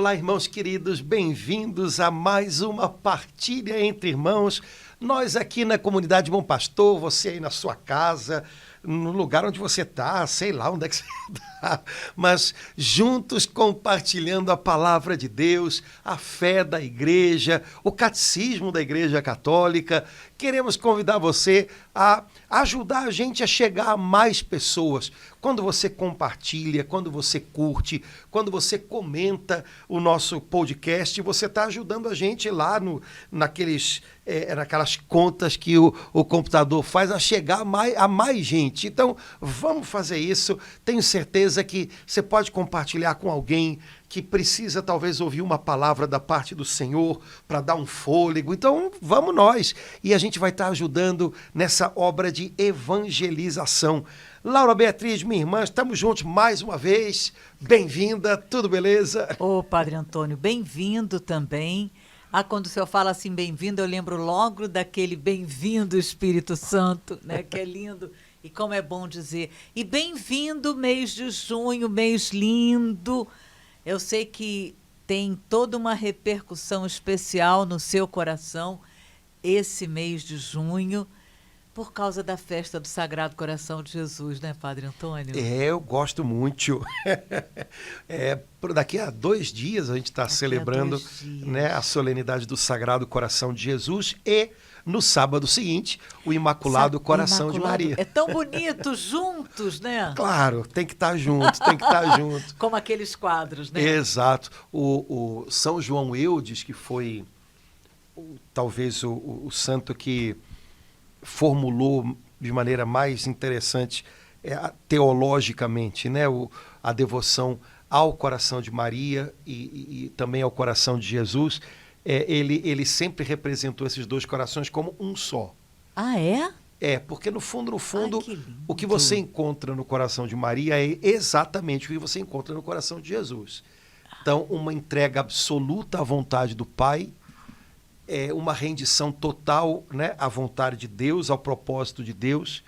Olá, irmãos queridos, bem-vindos a mais uma partilha entre irmãos. Nós aqui na comunidade Bom Pastor, você aí na sua casa, no lugar onde você está, sei lá onde é que você está, mas juntos compartilhando a palavra de Deus, a fé da igreja, o catecismo da Igreja Católica. Queremos convidar você a ajudar a gente a chegar a mais pessoas. Quando você compartilha, quando você curte, quando você comenta o nosso podcast, você está ajudando a gente lá naquelas contas que o computador faz a chegar a mais gente. Então, vamos fazer isso. Tenho certeza que você pode compartilhar com alguém que precisa talvez ouvir uma palavra da parte do Senhor para dar um fôlego. Então, vamos nós. E a gente vai estar ajudando nessa obra de evangelização. Laura Beatriz, minha irmã, estamos juntos mais uma vez. Bem-vinda, tudo beleza? Ô, Padre Antônio, bem-vindo também. Quando o senhor fala assim, bem-vindo, eu lembro logo daquele bem-vindo Espírito Santo, né? Que é lindo. E como é bom dizer. E bem-vindo mês de junho, mês lindo. Eu sei que tem toda uma repercussão especial no seu coração esse mês de junho, por causa da festa do Sagrado Coração de Jesus, né, Padre Antônio? Eu gosto muito. Daqui a 2 dias a gente está celebrando, né, a solenidade do Sagrado Coração de Jesus e no sábado seguinte, o Imaculado Coração de Maria. É tão bonito, juntos, né? Claro, tem que estar junto, tem que estar junto. Como aqueles quadros, né? Exato. O São João Eudes, que foi talvez o santo que formulou de maneira mais interessante teologicamente, né, a devoção ao coração de Maria e também ao coração de Jesus. Ele sempre representou esses dois corações como um só. Ah, é? Porque no fundo, que o que você encontra no coração de Maria é exatamente o que você encontra no coração de Jesus. Então, uma entrega absoluta à vontade do Pai, uma rendição total, né, à vontade de Deus, ao propósito de Deus.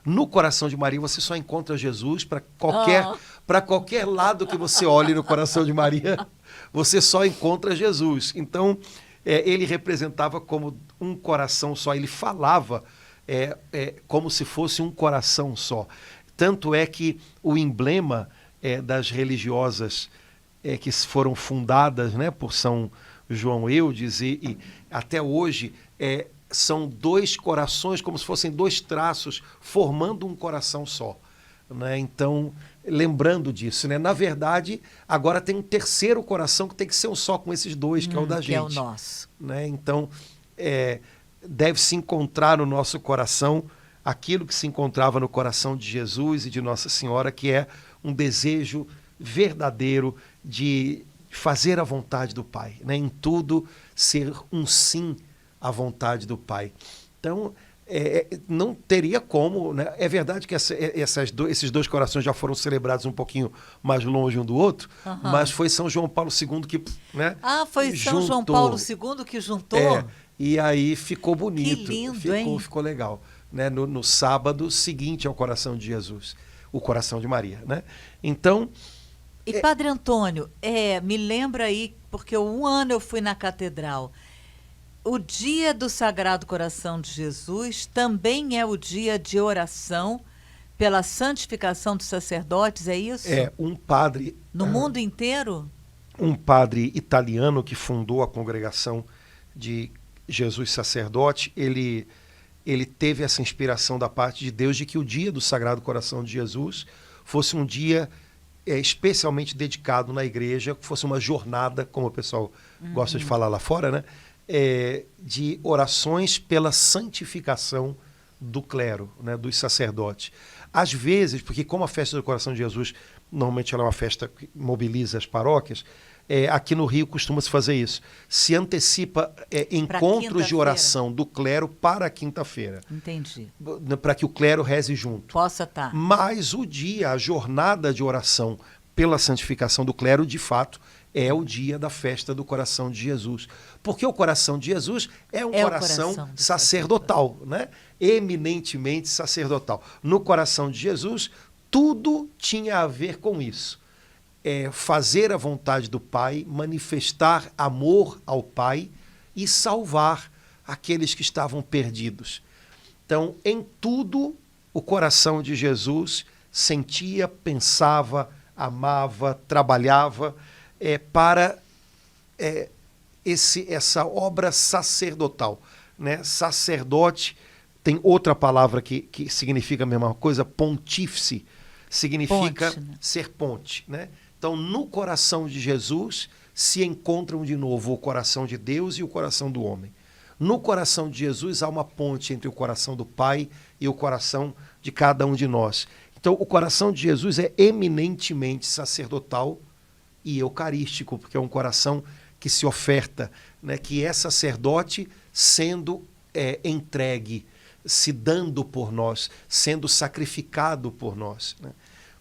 No coração de Maria você só encontra Jesus. Para qualquer lado que você olhe no coração de Maria, você só encontra Jesus. Então, ele representava como um coração só, ele falava como se fosse um coração só. Tanto é que o emblema das religiosas que foram fundadas, né, por São João Eudes e até hoje são 2 corações, como se fossem 2 traços, formando um coração só. Né? Então, lembrando disso, né? Na verdade, agora tem um terceiro coração que tem que ser um só com esses 2, que é o da gente. Que é o nosso. Né? Então, deve se encontrar no nosso coração aquilo que se encontrava no coração de Jesus e de Nossa Senhora, que é um desejo verdadeiro de fazer a vontade do Pai, né? Em tudo ser um sim à vontade do Pai. Então, não teria como, né? É verdade que esses 2 corações já foram celebrados um pouquinho mais longe um do outro, mas foi São João Paulo II que, né, foi São João Paulo II que juntou? E aí ficou bonito. Que lindo, hein? Ficou legal. Né? No sábado seguinte ao coração de Jesus, o coração de Maria. Né? Então... E Padre Antônio, me lembra aí, porque um ano eu fui na catedral. O dia do Sagrado Coração de Jesus também é o dia de oração pela santificação dos sacerdotes, é isso? Um padre... No mundo inteiro? Um padre italiano que fundou a congregação de Jesus Sacerdote, ele teve essa inspiração da parte de Deus de que o dia do Sagrado Coração de Jesus fosse um dia especialmente dedicado na igreja, que fosse uma jornada, como o pessoal gosta de falar lá fora, né? De orações pela santificação do clero, né? Dos sacerdotes. Às vezes, porque como a festa do Coração de Jesus, normalmente ela é uma festa que mobiliza as paróquias, aqui no Rio costuma-se fazer isso. Se antecipa encontros de oração do clero para a quinta-feira. Entendi. Para que o clero reze junto. Possa estar. Mas a jornada de oração pela santificação do clero, de fato, é o dia da festa do Coração de Jesus. Porque o Coração de Jesus é um coração sacerdotal, né? Eminentemente sacerdotal. No Coração de Jesus, tudo tinha a ver com isso. fazer a vontade do Pai, manifestar amor ao Pai e salvar aqueles que estavam perdidos. Então, em tudo, o coração de Jesus sentia, pensava, amava, trabalhava para essa obra sacerdotal, né? Sacerdote tem outra palavra que significa a mesma coisa, pontífice, significa ponte, né? Ser ponte, né? Então, no coração de Jesus se encontram de novo o coração de Deus e o coração do homem. No coração de Jesus há uma ponte entre o coração do Pai e o coração de cada um de nós. Então, o coração de Jesus é eminentemente sacerdotal e eucarístico, porque é um coração que se oferta, né, que é sacerdote sendo entregue, se dando por nós, sendo sacrificado por nós, né?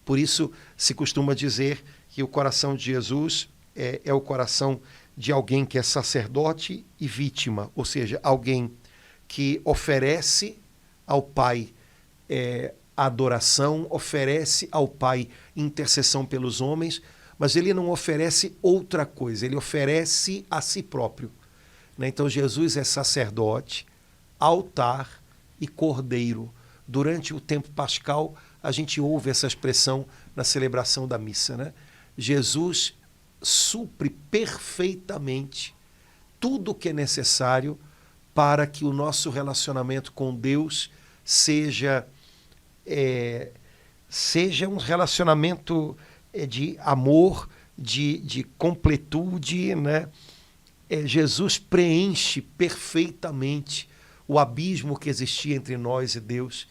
Por isso se costuma dizer que o coração de Jesus é o coração de alguém que é sacerdote e vítima, ou seja, alguém que oferece ao Pai adoração, oferece ao Pai intercessão pelos homens, mas ele não oferece outra coisa, ele oferece a si próprio, né? Então Jesus é sacerdote, altar e cordeiro. Durante o tempo pascal, a gente ouve essa expressão na celebração da missa, né? Jesus supre perfeitamente tudo o que é necessário para que o nosso relacionamento com Deus seja um relacionamento de amor, de completude, né? Jesus preenche perfeitamente o abismo que existia entre nós e Deus.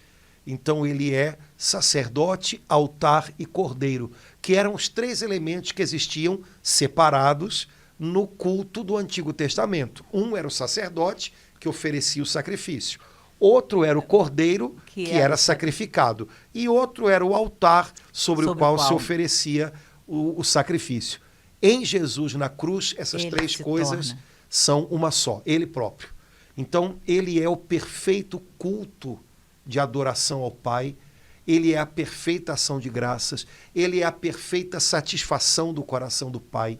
Então ele é sacerdote, altar e cordeiro, que eram os três elementos que existiam separados no culto do Antigo Testamento. Um era o sacerdote, que oferecia o sacrifício. Outro era o cordeiro, que era sacrificado. E outro era o altar, sobre o qual se oferecia o sacrifício. Em Jesus, na cruz, essas três coisas são uma só, ele próprio. Então, ele é o perfeito culto de adoração ao Pai, ele é a perfeita ação de graças, ele é a perfeita satisfação do coração do Pai,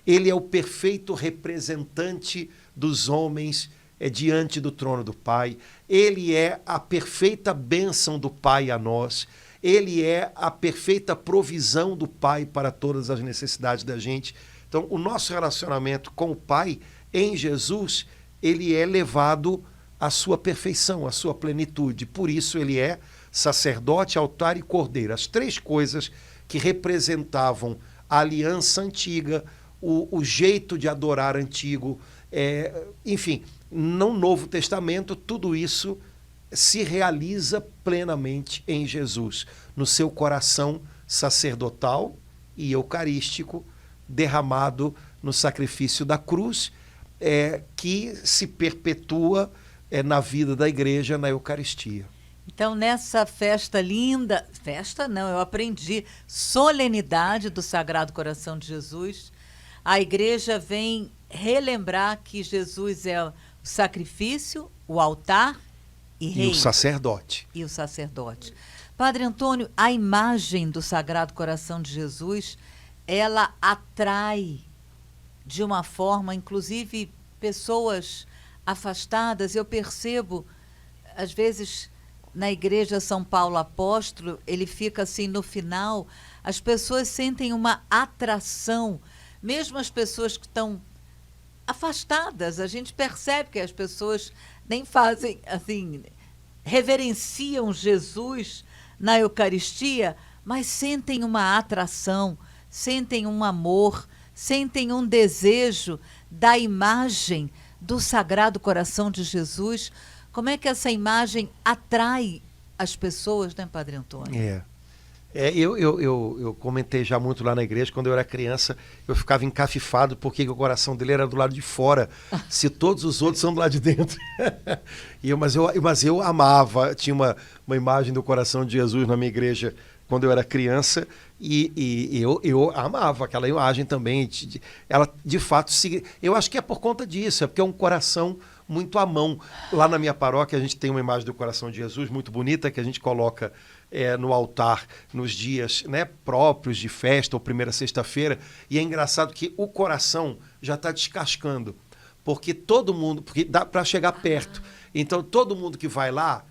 ele é o perfeito representante dos homens diante do trono do Pai, ele é a perfeita bênção do Pai a nós, ele é a perfeita provisão do Pai para todas as necessidades da gente. Então, o nosso relacionamento com o Pai em Jesus, ele é levado à sua perfeição, à sua plenitude. Por isso ele é sacerdote, altar e cordeiro. As três coisas que representavam a aliança antiga, o jeito de adorar antigo, enfim, no Novo Testamento, tudo isso se realiza plenamente em Jesus, no seu coração sacerdotal e eucarístico, derramado no sacrifício da cruz, que se perpetua na vida da igreja, na Eucaristia. Então, nessa festa linda, festa não, eu aprendi, solenidade do Sagrado Coração de Jesus, a igreja vem relembrar que Jesus é o sacrifício, o altar e rei. E o sacerdote. E o sacerdote. Padre Antônio, a imagem do Sagrado Coração de Jesus, ela atrai de uma forma, inclusive, pessoas afastadas. Eu percebo, às vezes, na igreja São Paulo Apóstolo, ele fica assim, no final, as pessoas sentem uma atração, mesmo as pessoas que estão afastadas, a gente percebe que as pessoas nem fazem, assim, reverenciam Jesus na Eucaristia, mas sentem uma atração, sentem um amor, sentem um desejo da imagem do Sagrado Coração de Jesus. Como é que essa imagem atrai as pessoas, né, Padre Antônio? Eu comentei já muito lá na igreja, quando eu era criança, eu ficava encafifado porque o coração dele era do lado de fora, se todos os outros são do lado de dentro. Mas eu amava, tinha uma imagem do coração de Jesus na minha igreja quando eu era criança, e eu amava aquela imagem também. Ela, de fato, eu acho que é por conta disso, é porque é um coração muito à mão. Lá na minha paróquia, a gente tem uma imagem do coração de Jesus muito bonita, que a gente coloca no altar nos dias, né, próprios de festa ou primeira sexta-feira, e é engraçado que o coração já está descascando, porque dá para chegar perto. Então todo mundo que vai lá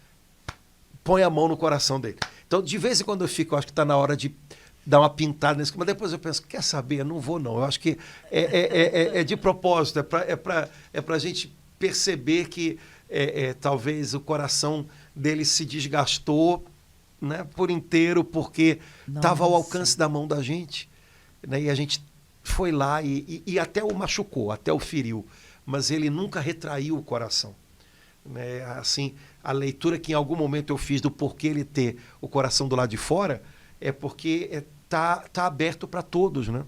põe a mão no coração dele. Então de vez em quando eu acho que está na hora de dar uma pintada nesse, mas depois eu penso, quer saber, eu não vou não. Eu acho que é de propósito, é para a gente perceber que talvez o coração dele se desgastou, né, por inteiro, porque estava ao alcance da mão da gente, né, e a gente foi lá e até o machucou, até o feriu, mas ele nunca retraiu o coração. Né? Assim, a leitura que em algum momento eu fiz do porquê ele ter o coração do lado de fora é porque tá aberto para todos, né?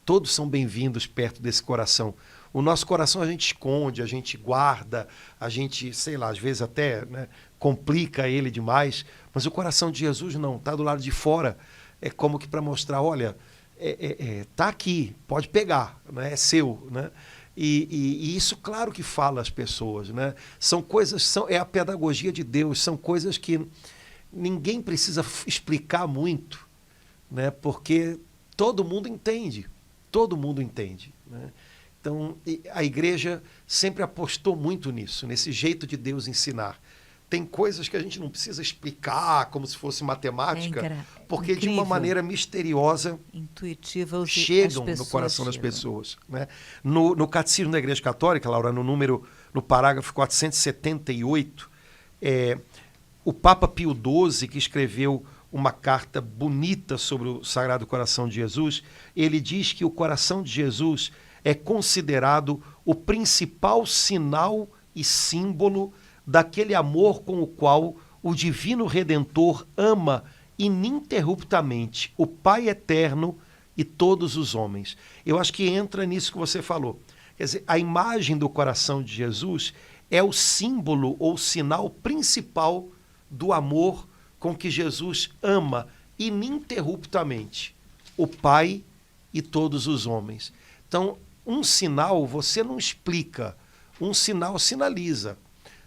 Todos são bem-vindos perto desse coração. O nosso coração a gente esconde, a gente guarda, a gente, sei lá, às vezes até, né, complica ele demais, mas o coração de Jesus não, está do lado de fora. É como que para mostrar, olha, tá aqui, pode pegar, né, é seu, né? E isso, claro que fala às pessoas, né? São coisas, é a pedagogia de Deus, são coisas que ninguém precisa explicar muito, né? Porque todo mundo entende, né? Então, a igreja sempre apostou muito nisso, nesse jeito de Deus ensinar. Tem coisas que a gente não precisa explicar como se fosse matemática, porque incrível, de uma maneira misteriosa, intuitiva, chegam no coração das pessoas. Né? No Catecismo da Igreja Católica, Laura, no parágrafo 478, o Papa Pio XII, que escreveu uma carta bonita sobre o Sagrado Coração de Jesus, ele diz que o coração de Jesus é considerado o principal sinal e símbolo daquele amor com o qual o Divino Redentor ama ininterruptamente o Pai Eterno e todos os homens. Eu acho que entra nisso que você falou. Quer dizer, a imagem do coração de Jesus é o símbolo ou sinal principal do amor com que Jesus ama ininterruptamente o Pai e todos os homens. Então, um sinal você não explica, um sinal sinaliza.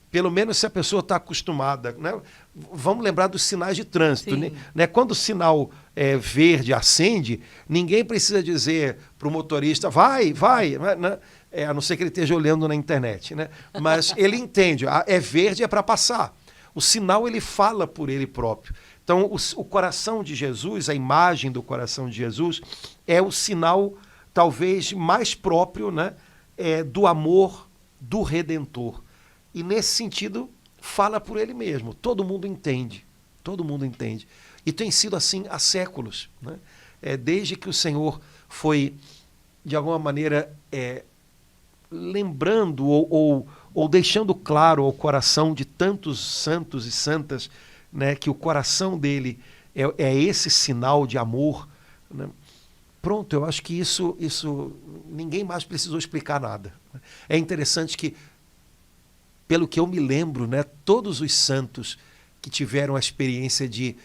Pelo menos se a pessoa está acostumada. Né? Vamos lembrar dos sinais de trânsito. Né? Quando o sinal verde acende, ninguém precisa dizer para o motorista, vai. Né? A não ser que ele esteja olhando na internet. Né? Mas ele entende, é verde, é para passar. O sinal ele fala por ele próprio. Então, o coração de Jesus, a imagem do coração de Jesus, é o sinal talvez mais próprio, né, do amor do Redentor. E nesse sentido, fala por ele mesmo. Todo mundo entende. E tem sido assim há séculos. Né? Desde que o Senhor foi, de alguma maneira, lembrando ou deixando claro ao coração de tantos santos e santas, né, que o coração dele é esse sinal de amor. Né? Pronto, eu acho que isso ninguém mais precisou explicar nada. É interessante que, pelo que eu me lembro, né, todos os santos que tiveram a experiência de,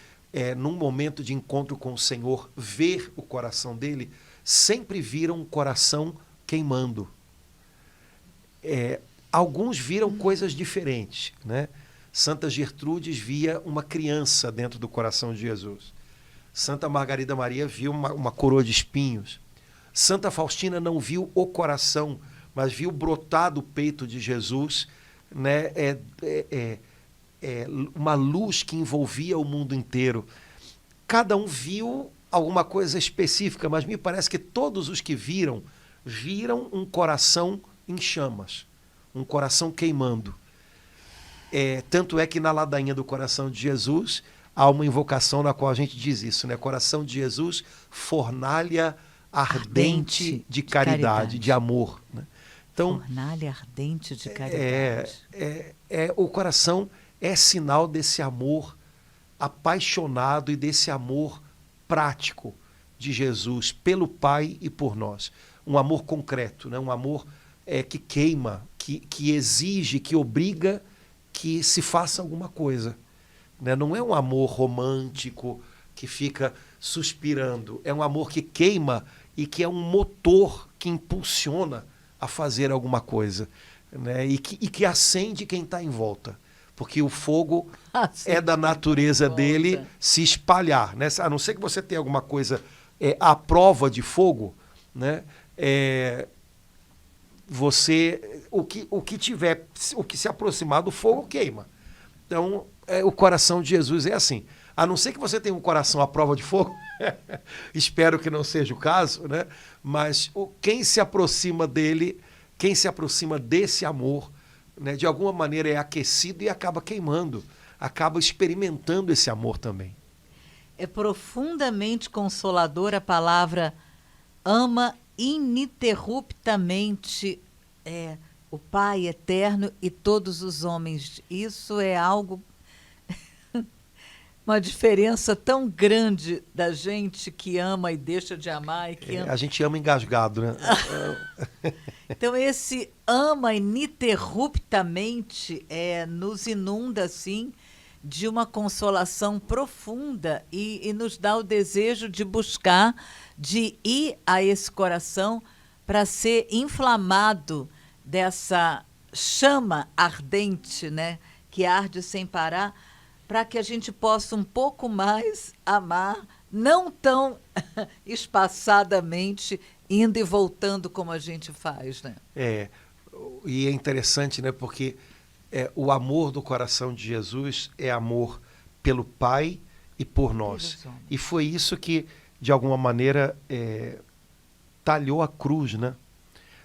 num momento de encontro com o Senhor, ver o coração dele, sempre viram um coração queimando. Alguns viram coisas diferentes. Né? Santa Gertrudes via uma criança dentro do coração de Jesus. Santa Margarida Maria viu uma coroa de espinhos. Santa Faustina não viu o coração, mas viu brotar do peito de Jesus, né, uma luz que envolvia o mundo inteiro. Cada um viu alguma coisa específica, mas me parece que todos os que viram um coração em chamas, um coração queimando. Tanto é que na ladainha do coração de Jesus há uma invocação na qual a gente diz isso, né? Coração de Jesus, fornalha ardente de caridade, de amor. Né? Então, fornalha ardente de caridade. O coração é sinal desse amor apaixonado e desse amor prático de Jesus pelo Pai e por nós. Um amor concreto, né? Um amor que queima, que exige, que obriga que se faça alguma coisa. Né? Não é um amor romântico que fica suspirando, é um amor que queima e que é um motor que impulsiona a fazer alguma coisa, né? E que acende quem está em volta. porque o fogo é da natureza dele se espalhar, né? A não ser que você tenha alguma coisa à prova de fogo, né? O que se aproximar do fogo queima. Então, o coração de Jesus é assim. A não ser que você tenha um coração à prova de fogo, espero que não seja o caso, né? Mas quem se aproxima dele, quem se aproxima desse amor, né, de alguma maneira é aquecido e acaba queimando, acaba experimentando esse amor também. É profundamente consolador a palavra ama ininterruptamente o Pai eterno e todos os homens. Isso é algo, uma diferença tão grande da gente que ama e deixa de amar. A gente ama engasgado, né? Então, esse ama ininterruptamente nos inunda, assim, de uma consolação profunda e nos dá o desejo de buscar, de ir a esse coração para ser inflamado dessa chama ardente, né, que arde sem parar, para que a gente possa um pouco mais amar, não tão espaçadamente, indo e voltando como a gente faz, né? E é interessante, né, porque o amor do coração de Jesus é amor pelo Pai e por nós. E foi isso que, de alguma maneira, talhou a cruz, né?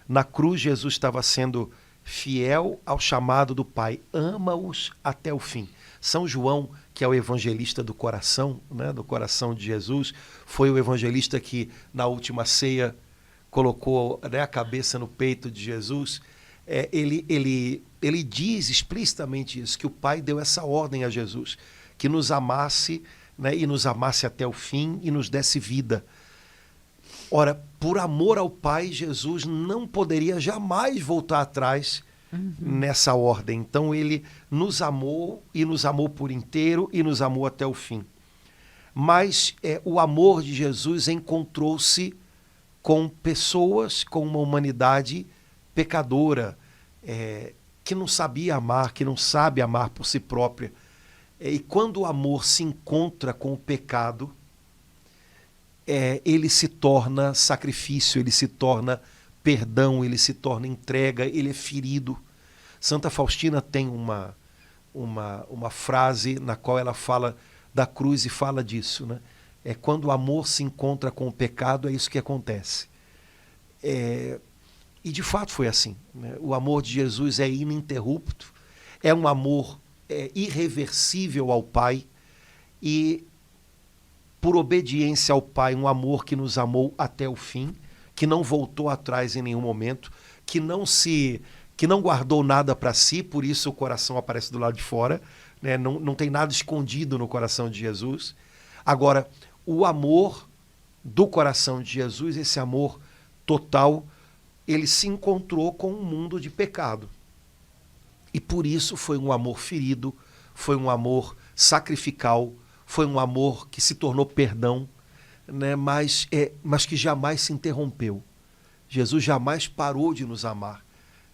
Na cruz, Jesus estava sendo fiel ao chamado do Pai. Ama-os até o fim. São João, que é o evangelista do coração, né, do coração de Jesus, foi o evangelista que, na última ceia, colocou, né, a cabeça no peito de Jesus. Ele diz explicitamente isso, que o Pai deu essa ordem a Jesus, que nos amasse, né, e nos amasse até o fim e nos desse vida. Ora, por amor ao Pai, Jesus não poderia jamais voltar atrás nessa ordem. Então ele nos amou e nos amou por inteiro e nos amou até o fim. Mas o amor de Jesus encontrou-se com pessoas, com uma humanidade pecadora, que não sabia amar, que não sabe amar por si própria. E quando o amor se encontra com o pecado, ele se torna sacrifício, ele se torna perdão, ele se torna entrega, ele é ferido. Santa Faustina tem uma frase na qual ela fala da cruz e fala disso, né? Quando o amor se encontra com o pecado, é isso que acontece. E de fato foi assim, né? O amor de Jesus é ininterrupto, é um amor irreversível ao Pai e, por obediência ao Pai, um amor que nos amou até o fim, que não voltou atrás em nenhum momento, que não guardou nada para si, por isso o coração aparece do lado de fora, né? Não tem nada escondido no coração de Jesus. Agora, o amor do coração de Jesus, esse amor total, ele se encontrou com um mundo de pecado. E por isso foi um amor ferido, foi um amor sacrificial, foi um amor que se tornou perdão, né? mas que jamais se interrompeu. Jesus jamais parou de nos amar.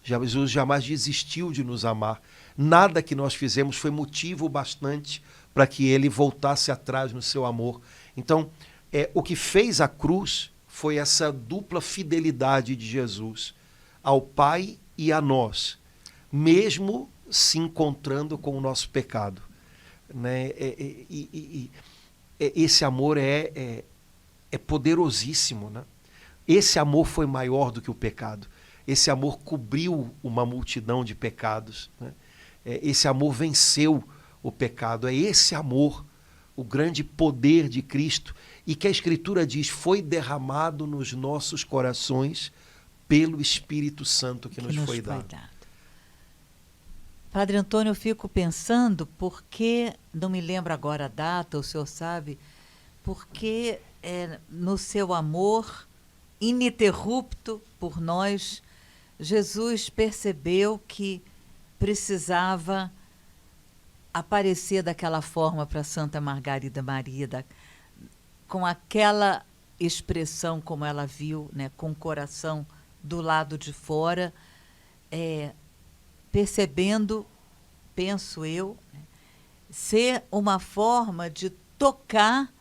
Jesus jamais desistiu de nos amar. Nada que nós fizemos foi motivo bastante para que ele voltasse atrás no seu amor. Então, o que fez a cruz foi essa dupla fidelidade de Jesus ao Pai e a nós, mesmo se encontrando com o nosso pecado, né? Esse amor é poderosíssimo, né? Esse amor foi maior do que o pecado. Esse amor cobriu uma multidão de pecados, né? Esse amor venceu o pecado. É esse amor, o grande poder de Cristo, e que a Escritura diz, foi derramado nos nossos corações pelo Espírito Santo que nos foi dado. Padre Antônio, eu fico pensando, porque, não me lembro agora a data, o senhor sabe, porque no seu amor ininterrupto por nós, Jesus percebeu que precisava aparecer daquela forma para Santa Margarida Maria, com aquela expressão como ela viu, né, com o coração do lado de fora, percebendo penso eu, ser uma forma de tocar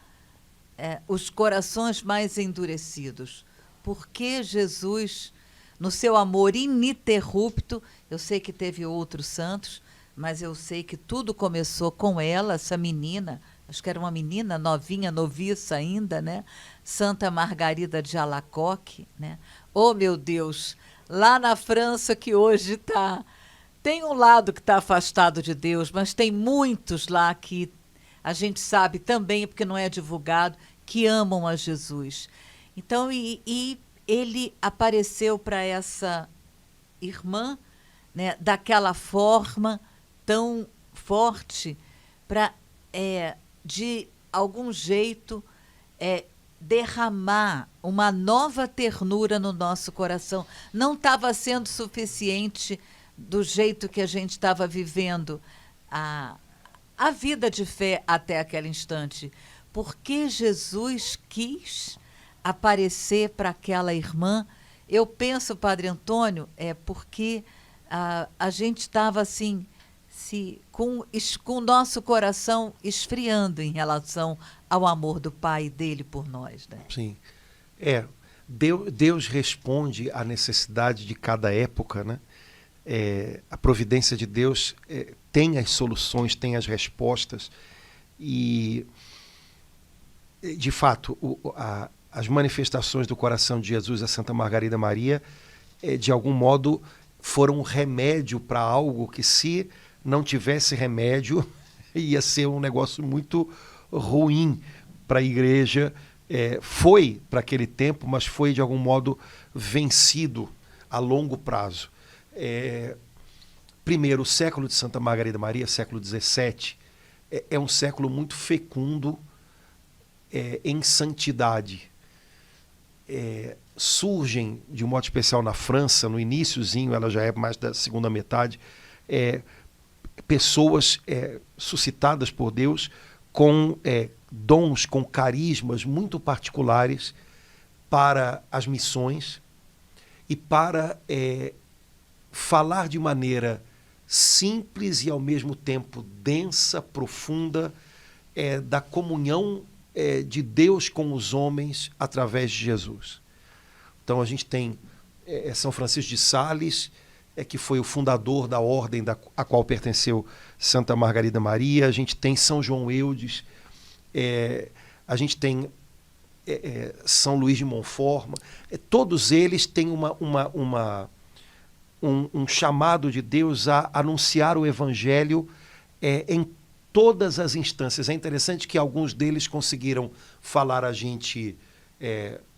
os corações mais endurecidos. Porque Jesus, no seu amor ininterrupto, eu sei que teve outros santos, mas eu sei que tudo começou com ela, essa menina, acho que era uma menina novinha, noviça ainda, né? Santa Margarida de Alacoque, né? Oh, meu Deus, lá na França que hoje está... Tem um lado que está afastado de Deus, mas tem muitos lá que a gente sabe também, porque não é divulgado, que amam a Jesus. Então, e ele apareceu para essa irmã, né, daquela forma tão forte, para, de algum jeito, derramar uma nova ternura no nosso coração. Não estava sendo suficiente do jeito que a gente estava vivendo a vida de fé até aquele instante. Porque Jesus quis aparecer para aquela irmã. Eu penso, Padre Antônio, porque a gente estava assim, com o nosso coração esfriando em relação ao amor do Pai dele por nós. Né? Sim. Deus responde à necessidade de cada época, né? A providência de Deus tem as soluções, tem as respostas. E, de fato, as manifestações do coração de Jesus a Santa Margarida Maria, de algum modo, foram um remédio para algo que, se não tivesse remédio, ia ser um negócio muito ruim para a igreja. Foi para aquele tempo, mas foi de algum modo vencido a longo prazo. Primeiro, o século de Santa Margarida Maria, século XVII, é um século muito fecundo em santidade. Surgem, de um modo especial na França, no iniciozinho, ela já é mais da segunda metade, pessoas suscitadas por Deus com dons, com carismas muito particulares para as missões e para falar de maneira simples e ao mesmo tempo densa, profunda, da comunhão de Deus com os homens através de Jesus. Então a gente tem São Francisco de Sales, que foi o fundador da ordem a qual pertenceu Santa Margarida Maria. A gente tem São João Eudes, a gente tem São Luís de Montfort. Todos eles têm um chamado de Deus a anunciar o Evangelho em todas as instâncias. É interessante que alguns deles conseguiram falar a gente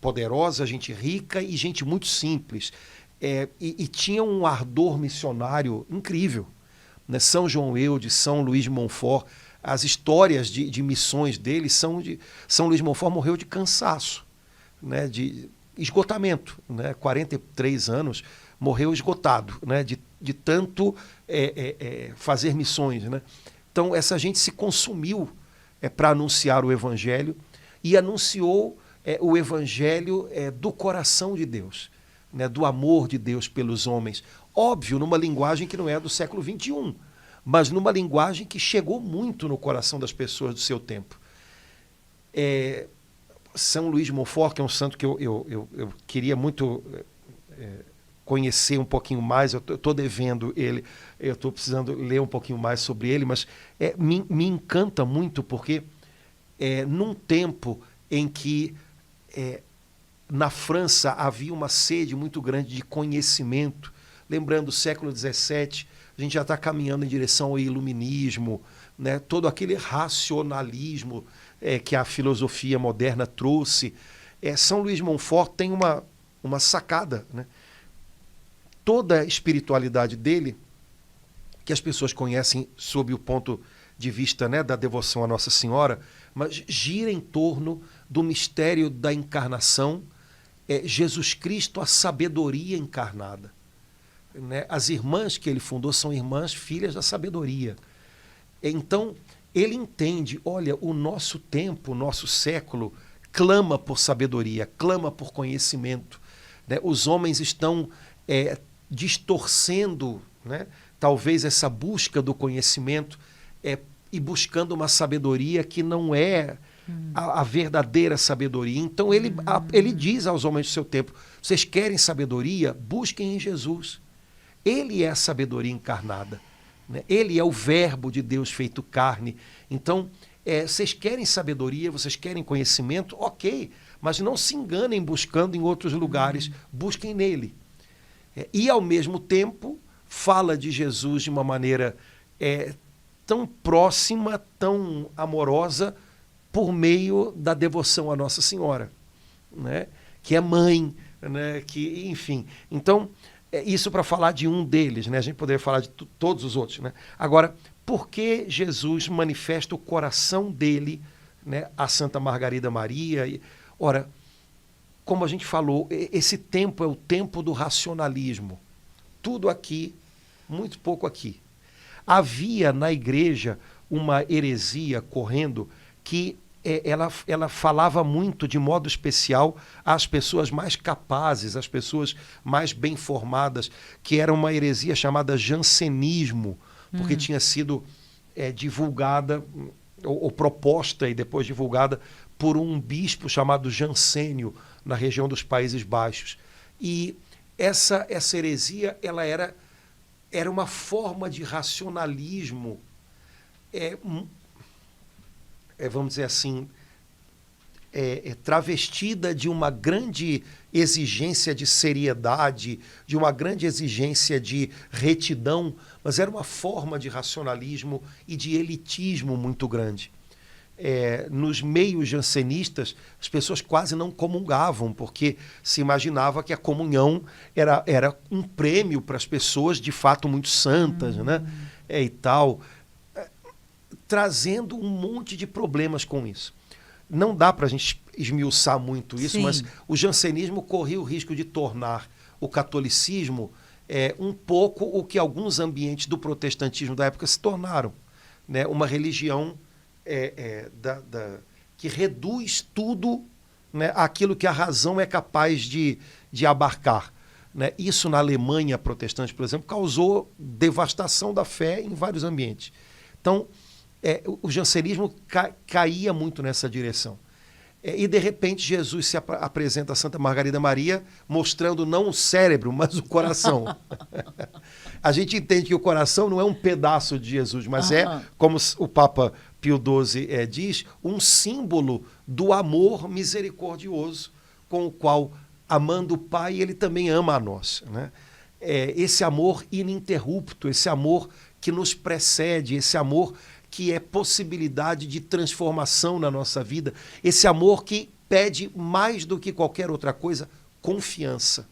poderosa, gente rica e gente muito simples. E tinham um ardor missionário incrível. Né? São João Eudes, São Luís de Montfort, as histórias de missões deles são de... São Luís de Montfort morreu de cansaço, né? De esgotamento. Né? 43 anos, morreu esgotado, né? de tanto fazer missões. Né? Então, essa gente se consumiu para anunciar o Evangelho e anunciou o Evangelho do coração de Deus, né? Do amor de Deus pelos homens. Óbvio, numa linguagem que não é do século XXI, mas numa linguagem que chegou muito no coração das pessoas do seu tempo. São Luís de Montfort, que é um santo que eu queria muito conhecer um pouquinho mais, eu estou devendo ele, eu estou precisando ler um pouquinho mais sobre ele, mas me encanta muito porque num tempo em que na França havia uma sede muito grande de conhecimento, lembrando o século XVII, a gente já está caminhando em direção ao iluminismo, né? Todo aquele racionalismo que a filosofia moderna trouxe. São Luís de Montfort tem uma sacada, né? Toda a espiritualidade dele, que as pessoas conhecem sob o ponto de vista, né, da devoção à Nossa Senhora, mas gira em torno do mistério da encarnação, Jesus Cristo, a sabedoria encarnada. Né? As irmãs que ele fundou são irmãs filhas da sabedoria. Então, ele entende, olha, o nosso tempo, o nosso século, clama por sabedoria, clama por conhecimento. Né? Os homens estão distorcendo né? Talvez essa busca do conhecimento e buscando uma sabedoria que não é a verdadeira sabedoria. Então ele diz aos homens do seu tempo: vocês querem sabedoria? Busquem em Jesus. Ele é a sabedoria encarnada, né? Ele é o verbo de Deus feito carne. Então, vocês querem sabedoria, vocês querem conhecimento? Ok, mas não se enganem buscando em outros lugares, busquem nele. E, ao mesmo tempo, fala de Jesus de uma maneira tão próxima, tão amorosa, por meio da devoção à Nossa Senhora, né? Que é mãe, né? Que, enfim. Então, isso para falar de um deles, né? A gente poderia falar de todos os outros, né? Agora, por que Jesus manifesta o coração dele, né, a Santa Margarida Maria? Ora, como a gente falou, esse tempo é o tempo do racionalismo. Tudo aqui, muito pouco aqui. Havia na igreja uma heresia correndo que ela falava muito, de modo especial, às pessoas mais capazes, às pessoas mais bem formadas, que era uma heresia chamada jansenismo, porque tinha sido divulgada, ou proposta e depois divulgada, por um bispo chamado Jansênio, na região dos Países Baixos. E essa heresia ela era uma forma de racionalismo, vamos dizer assim, travestida de uma grande exigência de seriedade, de uma grande exigência de retidão, mas era uma forma de racionalismo e de elitismo muito grande. Nos meios jansenistas, as pessoas quase não comungavam, porque se imaginava que a comunhão era um prêmio para as pessoas de fato muito santas, né? E tal, trazendo um monte de problemas com isso. Não dá para a gente esmiuçar muito isso, sim, mas o jansenismo corria o risco de tornar o catolicismo um pouco o que alguns ambientes do protestantismo da época se tornaram, né? Uma religião que reduz tudo, né, àquilo que a razão é capaz de abarcar, né? Isso na Alemanha protestante, por exemplo, causou devastação da fé em vários ambientes. Então, o jansenismo caía muito nessa direção. E, de repente, Jesus se apresenta a Santa Margarida Maria mostrando não o cérebro, mas o coração. A gente entende que o coração não é um pedaço de Jesus, mas como o Papa Pio XII diz, um símbolo do amor misericordioso com o qual, amando o Pai, ele também ama a nós, né? Esse amor ininterrupto, esse amor que nos precede, esse amor que é possibilidade de transformação na nossa vida, esse amor que pede mais do que qualquer outra coisa, confiança.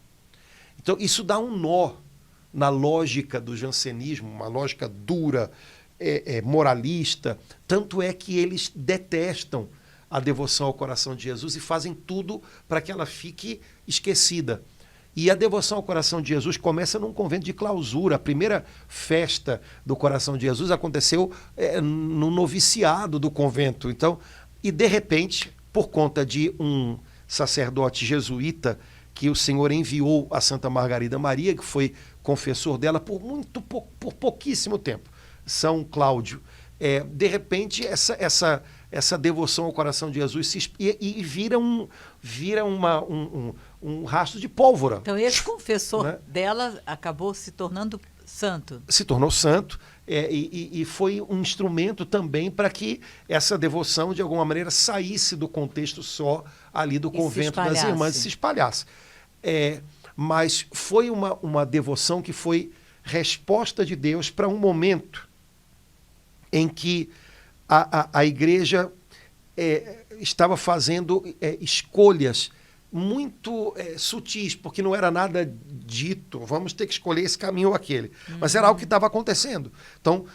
Então, isso dá um nó na lógica do jansenismo, uma lógica dura, moralista, tanto é que eles detestam a devoção ao coração de Jesus e fazem tudo para que ela fique esquecida. E a devoção ao coração de Jesus começa num convento de clausura. A primeira festa do coração de Jesus aconteceu no noviciado do convento. Então, e de repente, por conta de um sacerdote jesuíta que o Senhor enviou a Santa Margarida Maria, que foi confessor dela por pouquíssimo tempo, São Cláudio, de repente essa devoção ao coração de Jesus vira um rastro de pólvora. Então esse confessor, né, dela acabou se tornando santo. Se tornou santo e foi um instrumento também para que essa devoção, de alguma maneira, saísse do contexto só ali do convento das irmãs e se espalhasse. Mas foi uma devoção que foi resposta de Deus para um momento em que a igreja estava fazendo escolhas muito sutis, porque não era nada dito, vamos ter que escolher esse caminho ou aquele, mas era algo que estava acontecendo. Então,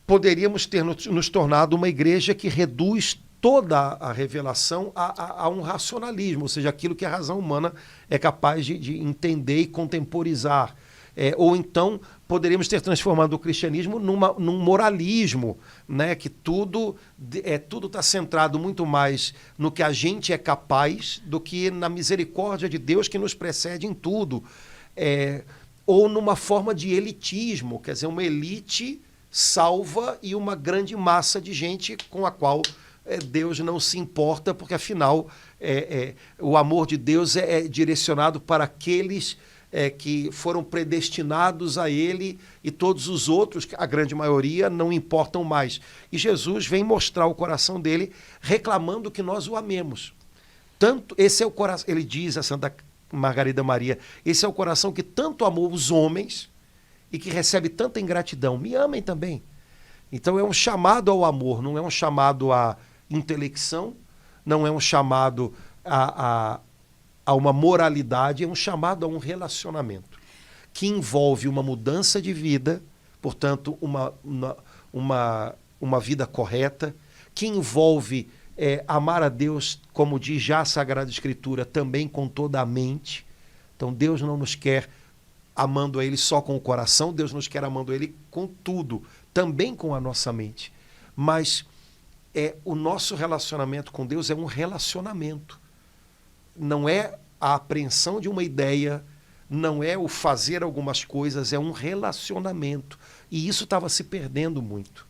poderíamos ter nos tornado uma igreja que reduz toda a revelação a um racionalismo, ou seja, aquilo que a razão humana é capaz de entender e contemporizar. Ou então poderíamos ter transformado o cristianismo num moralismo, né? Que tudo está centrado muito mais no que a gente é capaz do que na misericórdia de Deus que nos precede em tudo. ou numa forma de elitismo, quer dizer, uma elite salva e uma grande massa de gente com a qual Deus não se importa, porque afinal o amor de Deus é direcionado para aqueles que foram predestinados a Ele, e todos os outros, a grande maioria, não importam mais. E Jesus vem mostrar o coração dele, reclamando que nós o amemos. Tanto, esse é o coração, ele diz a Santa Margarida Maria, esse é o coração que tanto amou os homens e que recebe tanta ingratidão. Me amem também. Então é um chamado ao amor, não é um chamado à intelecção, não é um chamado a uma moralidade, é um chamado a um relacionamento que envolve uma mudança de vida, portanto, uma vida correta, que envolve amar a Deus, como diz já a Sagrada Escritura, também com toda a mente. Então Deus não nos quer amando a Ele só com o coração, Deus nos quer amando a Ele com tudo, também com a nossa mente. Mas o nosso relacionamento com Deus é um relacionamento. Não é a apreensão de uma ideia, não é o fazer algumas coisas, é um relacionamento. E isso estava se perdendo muito.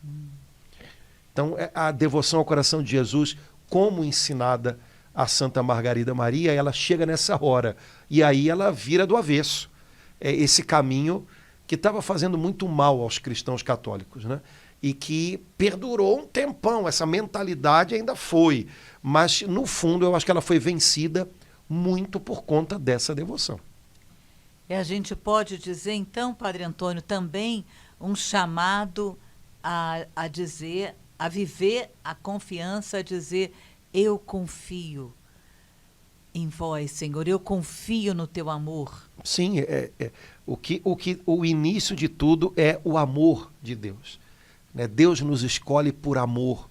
Então, a devoção ao coração de Jesus, como ensinada a Santa Margarida Maria, ela chega nessa hora. E aí ela vira do avesso. Esse caminho que estava fazendo muito mal aos cristãos católicos, né? E que perdurou um tempão, essa mentalidade ainda foi. Mas, no fundo, eu acho que ela foi vencida muito por conta dessa devoção. E a gente pode dizer, então, Padre Antônio, também um chamado a dizer, a viver a confiança, a dizer, eu confio em vós, Senhor, eu confio no teu amor. Sim, o início de tudo é o amor de Deus. Deus nos escolhe por amor.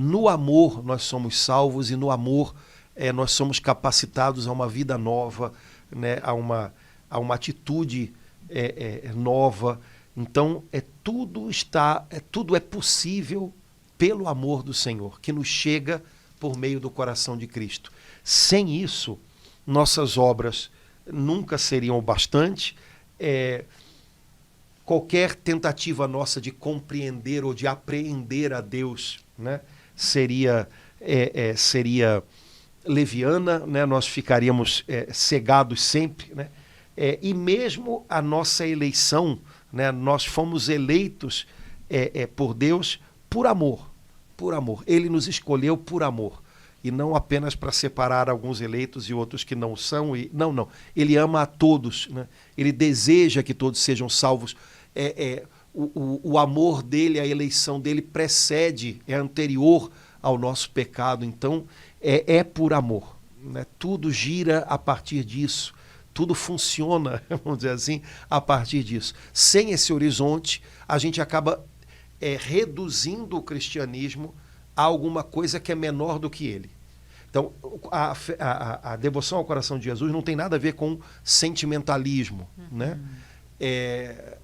No amor nós somos salvos e no amor nós somos capacitados a uma vida nova, né? a uma atitude nova. Então tudo é possível pelo amor do Senhor, que nos chega por meio do coração de Cristo. Sem isso, nossas obras nunca seriam o bastante. Qualquer tentativa nossa de compreender ou de apreender a Deus, né, seria leviana, né? Nós ficaríamos cegados sempre, né? E mesmo a nossa eleição, né, nós fomos eleitos por Deus por amor. Por amor. Ele nos escolheu por amor. E não apenas para separar alguns eleitos e outros que não são. Não. Ele ama a todos, né? Ele deseja que todos sejam salvos. O amor dele, a eleição dele precede, é anterior ao nosso pecado. Então, é por amor, né? Tudo gira a partir disso. Tudo funciona, vamos dizer assim, a partir disso. Sem esse horizonte, a gente acaba reduzindo o cristianismo a alguma coisa que é menor do que ele. Então, a devoção ao coração de Jesus não tem nada a ver com sentimentalismo, né?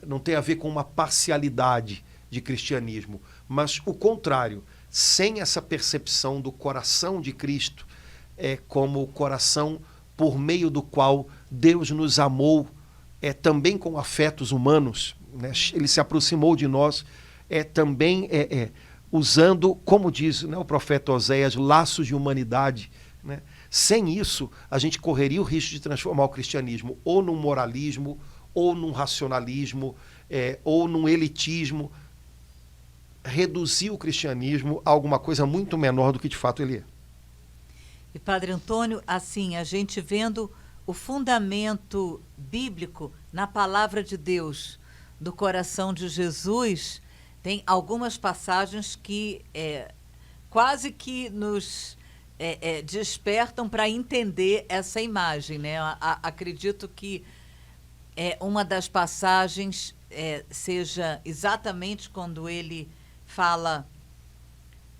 Não tem a ver com uma parcialidade de cristianismo, mas o contrário, sem essa percepção do coração de Cristo, como o coração por meio do qual Deus nos amou, também com afetos humanos, né? Ele se aproximou de nós, também usando, como diz, né, o profeta Oséias, laços de humanidade, né? Sem isso, a gente correria o risco de transformar o cristianismo ou num moralismo, ou num racionalismo, ou num elitismo, reduzir o cristianismo a alguma coisa muito menor do que de fato ele é. E, Padre Antônio, assim, a gente vendo o fundamento bíblico na palavra de Deus, do coração de Jesus, tem algumas passagens que quase que nos despertam para entender essa imagem, né? Acredito que uma das passagens seja exatamente quando ele fala: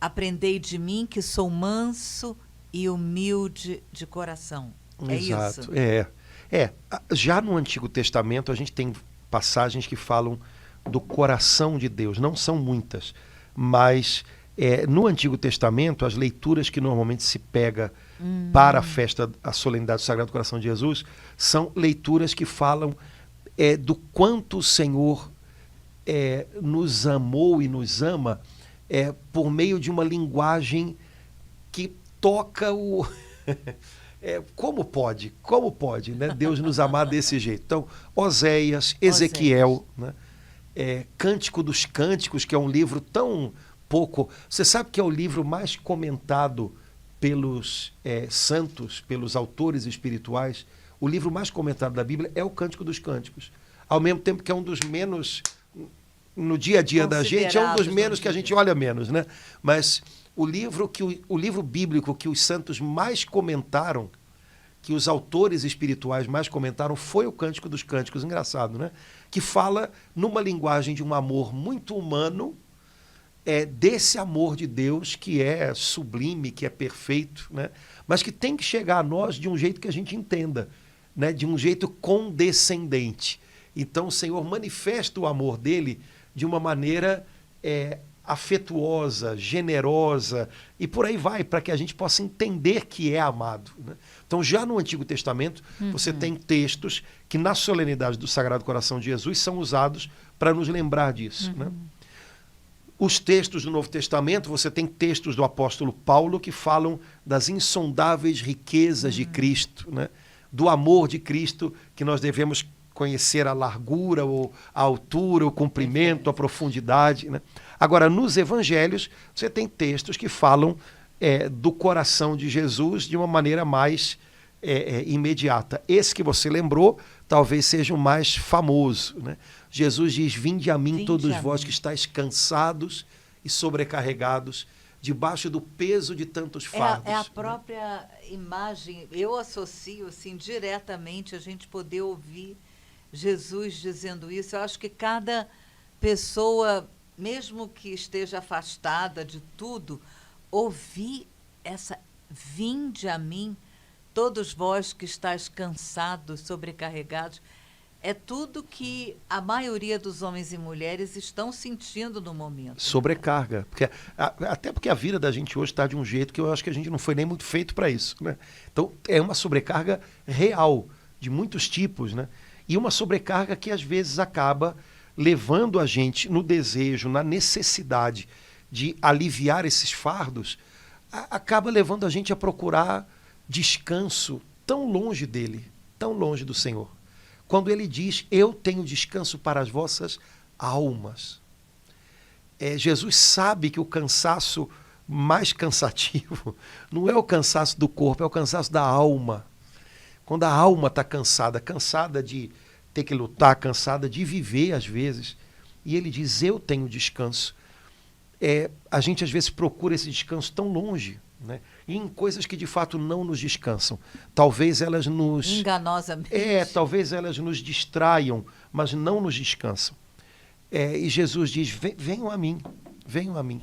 aprendei de mim que sou manso e humilde de coração. Exato. Isso? Já no Antigo Testamento a gente tem passagens que falam do coração de Deus. Não são muitas, mas no Antigo Testamento as leituras que normalmente se pega para a solenidade do Sagrado Coração de Jesus são leituras que falam do quanto o Senhor nos amou e nos ama por meio de uma linguagem que toca o... como pode, né? Deus nos amar desse jeito? Então, Oséias, Ezequiel, né? Cântico dos Cânticos, que é um livro tão pouco... Você sabe que é o livro mais comentado pelos santos, pelos autores espirituais? O livro mais comentado da Bíblia é o Cântico dos Cânticos. Ao mesmo tempo que é um dos menos... No dia a dia da gente, é um dos menos que a gente olha menos, né? Mas o livro bíblico que os santos mais comentaram, que os autores espirituais mais comentaram, foi o Cântico dos Cânticos. Engraçado, né? Que fala numa linguagem de um amor muito humano, desse amor de Deus que é sublime, que é perfeito, né? Mas que tem que chegar a nós de um jeito que a gente entenda, né? De um jeito condescendente. Então o Senhor manifesta o amor dele de uma maneira afetuosa, generosa, e por aí vai, para que a gente possa entender que é amado, né? Então, já no Antigo Testamento, você tem textos que, na solenidade do Sagrado Coração de Jesus, são usados para nos lembrar disso, né? Os textos do Novo Testamento, você tem textos do apóstolo Paulo que falam das insondáveis riquezas de Cristo, né? Do amor de Cristo, que nós devemos conhecer a largura, a altura, o comprimento, a profundidade, né? Agora, nos evangelhos, você tem textos que falam do coração de Jesus de uma maneira mais imediata. Esse que você lembrou talvez seja o mais famoso, né? Jesus diz: vinde a mim todos vós que estáis cansados e sobrecarregados, debaixo do peso de tantos fardos. É a própria imagem, eu associo assim, diretamente a gente poder ouvir Jesus dizendo isso. Eu acho que cada pessoa, mesmo que esteja afastada de tudo, ouvir essa: vinde a mim, todos vós que estáis cansados, sobrecarregados, é tudo que a maioria dos homens e mulheres estão sentindo no momento. Sobrecarga. Até porque a vida da gente hoje está de um jeito que eu acho que a gente não foi nem muito feito para isso, né? Então, é uma sobrecarga real, de muitos tipos, né? E uma sobrecarga que às vezes acaba levando a gente no desejo, na necessidade de aliviar esses fardos, acaba levando a gente a procurar descanso tão longe dele, tão longe do Senhor. Quando ele diz: eu tenho descanso para as vossas almas. Jesus sabe que o cansaço mais cansativo não é o cansaço do corpo, é o cansaço da alma. Quando a alma está cansada de ter que lutar, cansada de viver às vezes, e ele diz: eu tenho descanso. A gente às vezes procura esse descanso tão longe, né? E em coisas que de fato não nos descansam. Talvez elas nos... Enganosamente. Talvez elas nos distraiam, mas não nos descansam. E Jesus diz: venham a mim, venham a mim.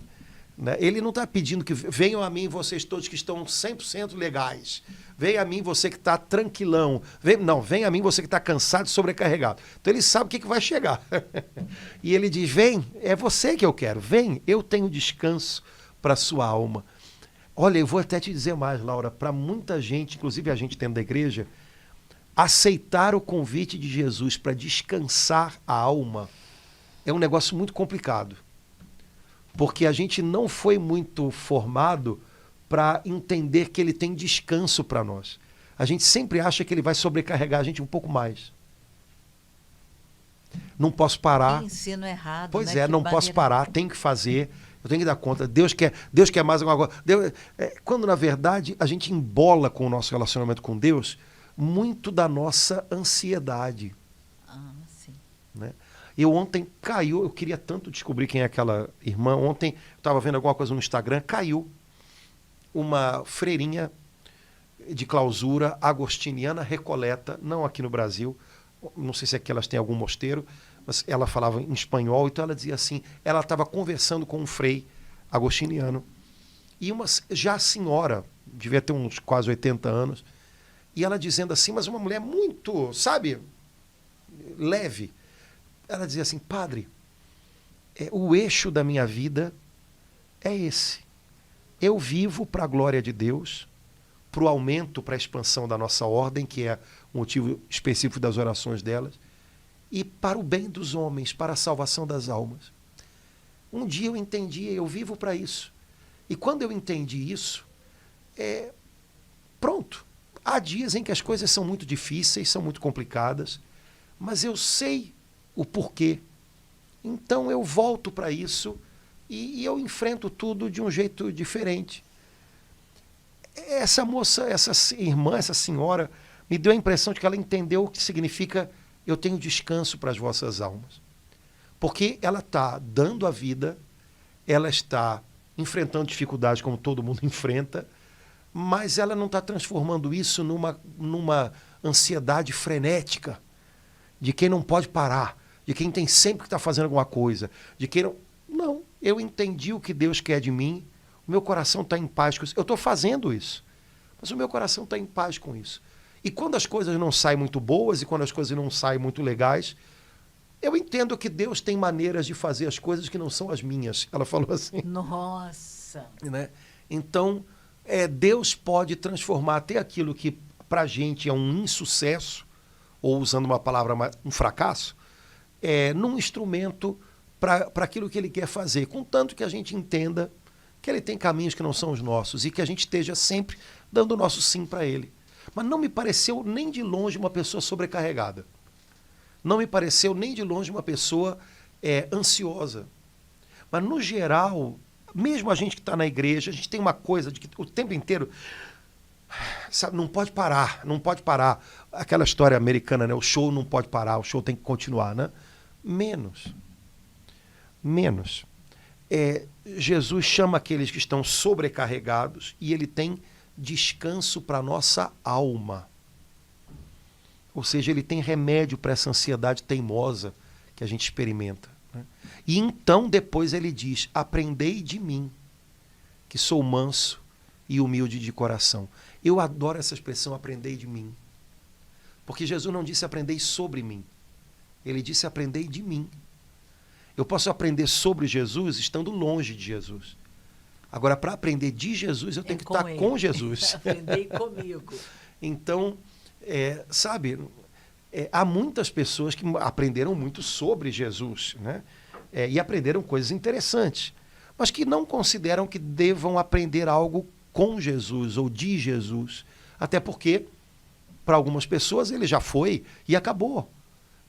Né? Ele não está pedindo que venham a mim vocês todos que estão 100% legais. Venha a mim você que está tranquilão. Venha a mim você que está cansado e sobrecarregado. Então ele sabe o que vai chegar. E ele diz: vem, é você que eu quero. Vem, eu tenho descanso para a sua alma. Olha, eu vou até te dizer mais, Laura, para muita gente, inclusive a gente dentro da igreja, aceitar o convite de Jesus para descansar a alma é um negócio muito complicado. Porque a gente não foi muito formado para entender que ele tem descanso para nós. A gente sempre acha que ele vai sobrecarregar a gente um pouco mais. Não posso parar. Que ensino errado. Pois né? não posso parar, tenho que fazer, eu tenho que dar conta. Deus quer mais alguma coisa. Quando, na verdade, a gente embola com o nosso relacionamento com Deus muito da nossa ansiedade. Sim. Né? Ontem caiu, eu queria tanto descobrir quem é aquela irmã. Ontem eu estava vendo alguma coisa no Instagram, caiu uma freirinha de clausura agostiniana recoleta, não aqui no Brasil, não sei se aqui elas têm algum mosteiro, mas ela falava em espanhol, então ela dizia assim, ela estava conversando com um frei agostiniano, e uma já senhora, devia ter uns quase 80 anos, e ela dizendo assim, mas uma mulher muito, sabe, leve. Ela dizia assim: padre, o eixo da minha vida é esse. Eu vivo para a glória de Deus, para o aumento, para a expansão da nossa ordem, que é o motivo específico das orações delas, e para o bem dos homens, para a salvação das almas. Um dia eu entendi, eu vivo para isso. E quando eu entendi isso, pronto. Há dias em que as coisas são muito difíceis, são muito complicadas, mas eu sei o porquê. Então eu volto para isso e eu enfrento tudo de um jeito diferente. Essa moça, essa irmã, essa senhora, me deu a impressão de que ela entendeu o que significa eu tenho descanso para as vossas almas. Porque ela está dando a vida, ela está enfrentando dificuldades como todo mundo enfrenta, mas ela não está transformando isso numa ansiedade frenética de quem não pode parar, de quem tem sempre que estar fazendo alguma coisa, de quem não... Não, eu entendi o que Deus quer de mim, o meu coração está em paz com isso. Eu estou fazendo isso, mas o meu coração está em paz com isso. E quando as coisas não saem muito boas e quando as coisas não saem muito legais, eu entendo que Deus tem maneiras de fazer as coisas que não são as minhas. Ela falou assim. Nossa! Né? Então, Deus pode transformar até aquilo que para a gente é um insucesso, ou usando uma palavra, um fracasso, num instrumento para aquilo que Ele quer fazer, contanto que a gente entenda que Ele tem caminhos que não são os nossos e que a gente esteja sempre dando o nosso sim para Ele. Mas não me pareceu nem de longe uma pessoa sobrecarregada. Não me pareceu nem de longe uma pessoa ansiosa. Mas, no geral, mesmo a gente que está na igreja, a gente tem uma coisa de que o tempo inteiro, sabe, não pode parar, não pode parar. Aquela história americana, né? O show não pode parar, o show tem que continuar, né? Menos. Jesus chama aqueles que estão sobrecarregados e Ele tem descanso para a nossa alma. Ou seja, Ele tem remédio para essa ansiedade teimosa que a gente experimenta. Né? E então depois Ele diz, aprendei de mim, que sou manso e humilde de coração. Eu adoro essa expressão, aprendei de mim. Porque Jesus não disse aprendei sobre mim. Ele disse aprendei de mim. Eu posso aprender sobre Jesus estando longe de Jesus. Agora, para aprender de Jesus, eu tenho que estar com Jesus. Aprender comigo. Então, sabe, há muitas pessoas que aprenderam muito sobre Jesus, né? E aprenderam coisas interessantes, mas que não consideram que devam aprender algo com Jesus ou de Jesus. Até porque, para algumas pessoas, ele já foi e acabou.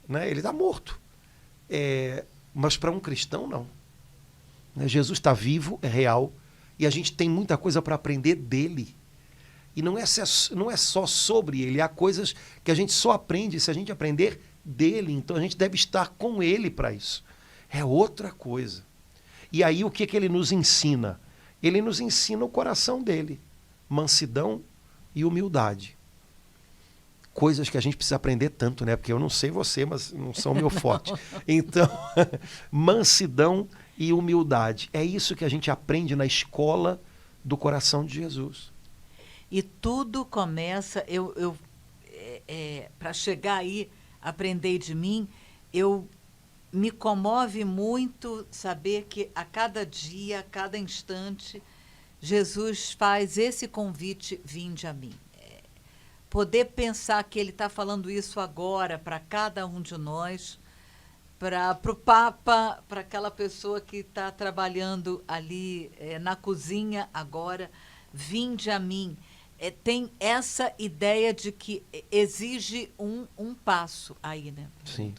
Né? Ele está morto. Mas para um cristão, não. Jesus está vivo, é real, e a gente tem muita coisa para aprender dele. E não é só sobre ele, há coisas que a gente só aprende se a gente aprender dele. Então a gente deve estar com ele para isso. É outra coisa. E aí o que ele nos ensina? Ele nos ensina o coração dele. Mansidão e humildade. Coisas que a gente precisa aprender tanto, né? Porque eu não sei você, mas não são meu forte. Então, mansidão e humildade. É isso que a gente aprende na escola do coração de Jesus. E tudo começa, para chegar aí, aprender de mim, me comove muito saber que a cada dia, a cada instante, Jesus faz esse convite, vinde a mim. Poder pensar que Ele está falando isso agora para cada um de nós, para o Papa, para aquela pessoa que está trabalhando ali na cozinha agora, vinde a mim. Tem essa ideia de que exige um passo aí, né? Sim.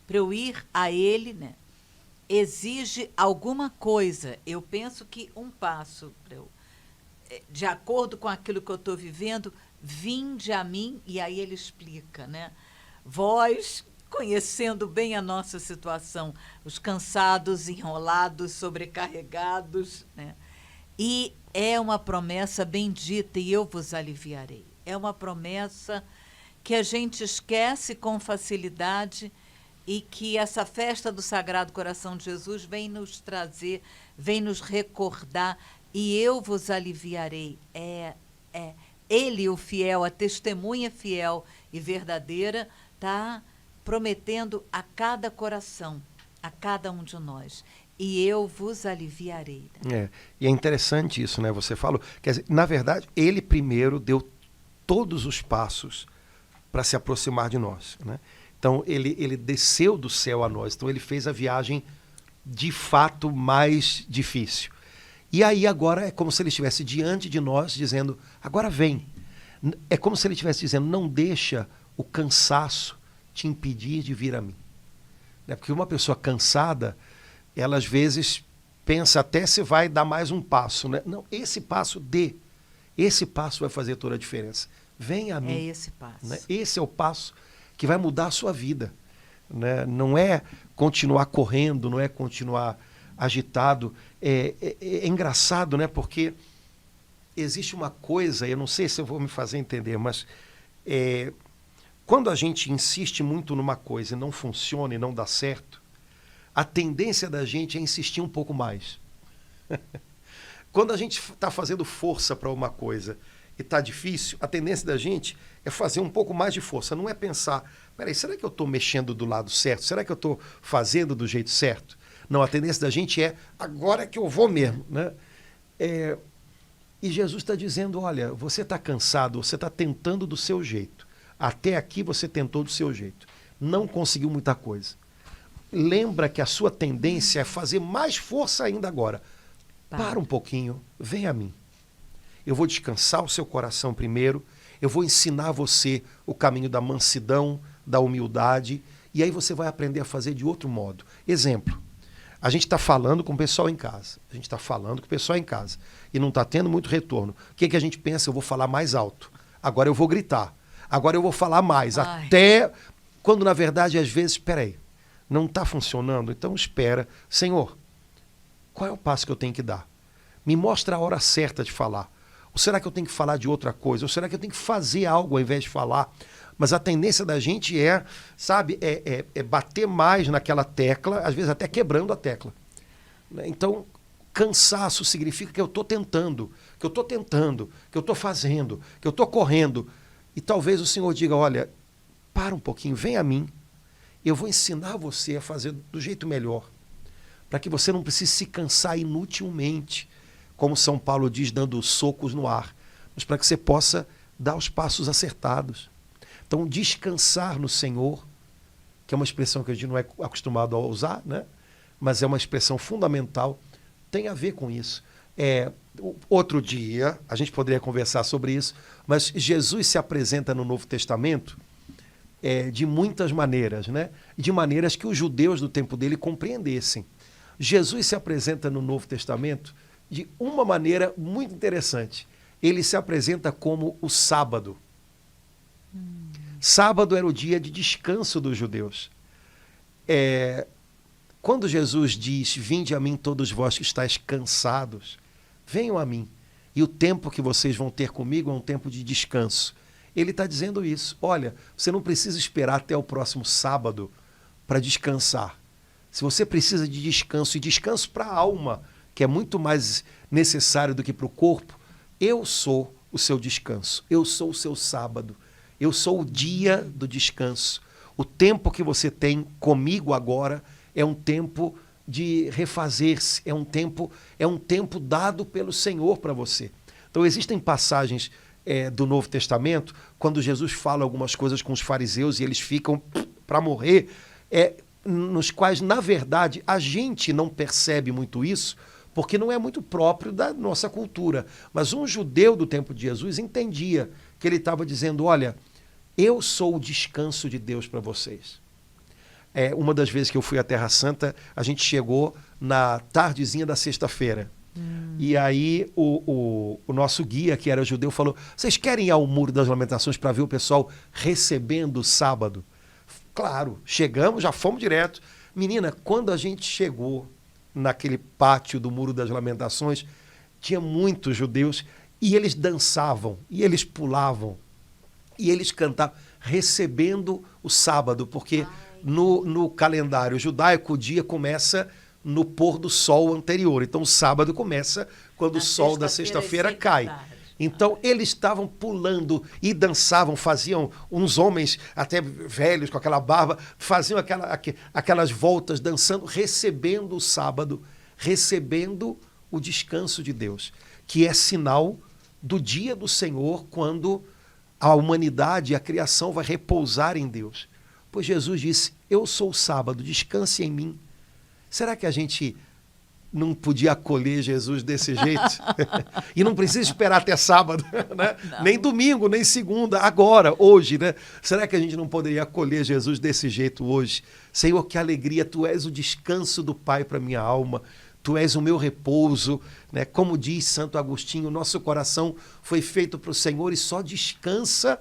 Para eu ir a Ele, né? Exige alguma coisa. Eu penso que um passo, de acordo com aquilo que eu estou vivendo, vinde a mim, e aí ele explica, né? Vós, conhecendo bem a nossa situação, os cansados, enrolados, sobrecarregados, né? E é uma promessa bendita, e eu vos aliviarei. É uma promessa que a gente esquece com facilidade e que essa festa do Sagrado Coração de Jesus vem nos trazer, vem nos recordar, e eu vos aliviarei. Ele, o fiel, a testemunha fiel e verdadeira, está prometendo a cada coração, a cada um de nós. E eu vos aliviarei. E é interessante isso, né? Você falou. Quer dizer, na verdade, ele primeiro deu todos os passos para se aproximar de nós. Né? Então, ele desceu do céu a nós. Então, ele fez a viagem, de fato, mais difícil. E aí, agora, é como se ele estivesse diante de nós, dizendo, agora vem. É como se ele estivesse dizendo, não deixa o cansaço te impedir de vir a mim. Porque uma pessoa cansada, ela às vezes pensa até se vai dar mais um passo. Né? Não, esse passo esse passo vai fazer toda a diferença. Vem a mim. É esse passo. Né? Esse é o passo que vai mudar a sua vida. Né? Não é continuar correndo, não é continuar agitado. É engraçado, né? Porque existe uma coisa, eu não sei se eu vou me fazer entender, mas quando a gente insiste muito numa coisa e não funciona e não dá certo, a tendência da gente é insistir um pouco mais. Quando a gente está fazendo força para uma coisa e está difícil, a tendência da gente é fazer um pouco mais de força. Não é pensar, peraí, será que eu estou mexendo do lado certo? Será que eu estou fazendo do jeito certo? Não, a tendência da gente é, agora é que eu vou mesmo. Né? E Jesus está dizendo, olha, você está cansado, você está tentando do seu jeito. Até aqui você tentou do seu jeito. Não conseguiu muita coisa. Lembra que a sua tendência é fazer mais força ainda agora. Para um pouquinho, vem a mim. Eu vou descansar o seu coração primeiro, eu vou ensinar você o caminho da mansidão, da humildade, e aí você vai aprender a fazer de outro modo. Exemplo, a gente está falando com o pessoal em casa, e não está tendo muito retorno. O que a gente pensa? Eu vou falar mais alto, agora eu vou gritar, agora eu vou falar mais, até quando na verdade às vezes, espera aí, não está funcionando, então espera, Senhor, qual é o passo que eu tenho que dar? Me mostra a hora certa de falar. Ou será que eu tenho que falar de outra coisa? Ou será que eu tenho que fazer algo ao invés de falar? Mas a tendência da gente sabe, bater mais naquela tecla, às vezes até quebrando a tecla. Então, cansaço significa que eu estou tentando, que eu estou fazendo, que eu estou correndo. E talvez o Senhor diga, olha, para um pouquinho, vem a mim, eu vou ensinar você a fazer do jeito melhor, para que você não precise se cansar inutilmente, como São Paulo diz, dando socos no ar, mas para que você possa dar os passos acertados. Então, descansar no Senhor, que é uma expressão que a gente não é acostumado a usar, né? Mas é uma expressão fundamental, tem a ver com isso. Outro dia, a gente poderia conversar sobre isso, mas Jesus se apresenta no Novo Testamento de muitas maneiras, né? De maneiras que os judeus do tempo dele compreendessem. Jesus se apresenta no Novo Testamento de uma maneira muito interessante. Ele se apresenta como o sábado. Sábado era o dia de descanso dos judeus. Quando Jesus diz, vinde a mim todos vós que estáis cansados, venham a mim, e o tempo que vocês vão ter comigo é um tempo de descanso. Ele está dizendo isso. Olha, você não precisa esperar até o próximo sábado para descansar. Se você precisa de descanso, e descanso para a alma, que é muito mais necessário do que para o corpo, eu sou o seu descanso, eu sou o seu sábado, eu sou o dia do descanso. O tempo que você tem comigo agora é um tempo de refazer-se, é um tempo dado pelo Senhor para você. Então existem passagens do Novo Testamento, quando Jesus fala algumas coisas com os fariseus e eles ficam para morrer, nos quais, na verdade, a gente não percebe muito isso, porque não é muito próprio da nossa cultura. Mas um judeu do tempo de Jesus entendia que ele estava dizendo, olha, eu sou o descanso de Deus para vocês. Uma das vezes que eu fui à Terra Santa, a gente chegou na tardezinha da sexta-feira. E aí o nosso guia, que era judeu, falou, vocês querem ir ao Muro das Lamentações para ver o pessoal recebendo o sábado? Claro, chegamos, já fomos direto. Menina, quando a gente chegou naquele pátio do Muro das Lamentações, tinha muitos judeus e eles dançavam, e eles pulavam, e eles cantavam, recebendo o sábado, porque no calendário judaico o dia começa no pôr do sol anterior. Então o sábado começa quando o sol da sexta-feira cai. Então, eles estavam pulando e dançavam, faziam, uns homens até velhos com aquela barba, faziam aquelas voltas dançando, recebendo o sábado, recebendo o descanso de Deus, que é sinal do dia do Senhor, quando a humanidade e a criação vai repousar em Deus. Pois Jesus disse, eu sou o sábado, descanse em mim. Será que a gente não podia acolher Jesus desse jeito? E não precisa esperar até sábado, né? Nem domingo, nem segunda, agora, hoje, né? Será que a gente não poderia acolher Jesus desse jeito hoje? Senhor, que alegria, tu és o descanso do Pai para minha alma, tu és o meu repouso, né? Como diz Santo Agostinho, nosso coração foi feito para o Senhor e só descansa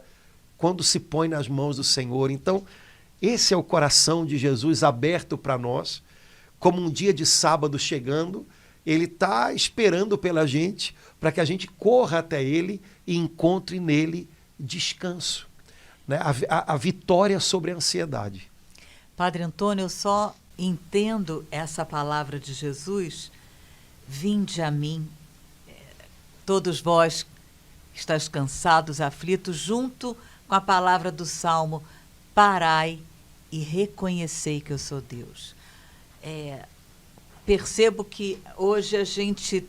quando se põe nas mãos do Senhor. Então, esse é o coração de Jesus aberto para nós, como um dia de sábado chegando, ele está esperando pela gente, para que a gente corra até ele e encontre nele descanso, né? A vitória sobre a ansiedade. Padre Antônio, eu só entendo essa palavra de Jesus, vinde a mim, todos vós que estáis cansados, aflitos, junto com a palavra do Salmo, parai e reconhecei que eu sou Deus. Percebo que hoje a gente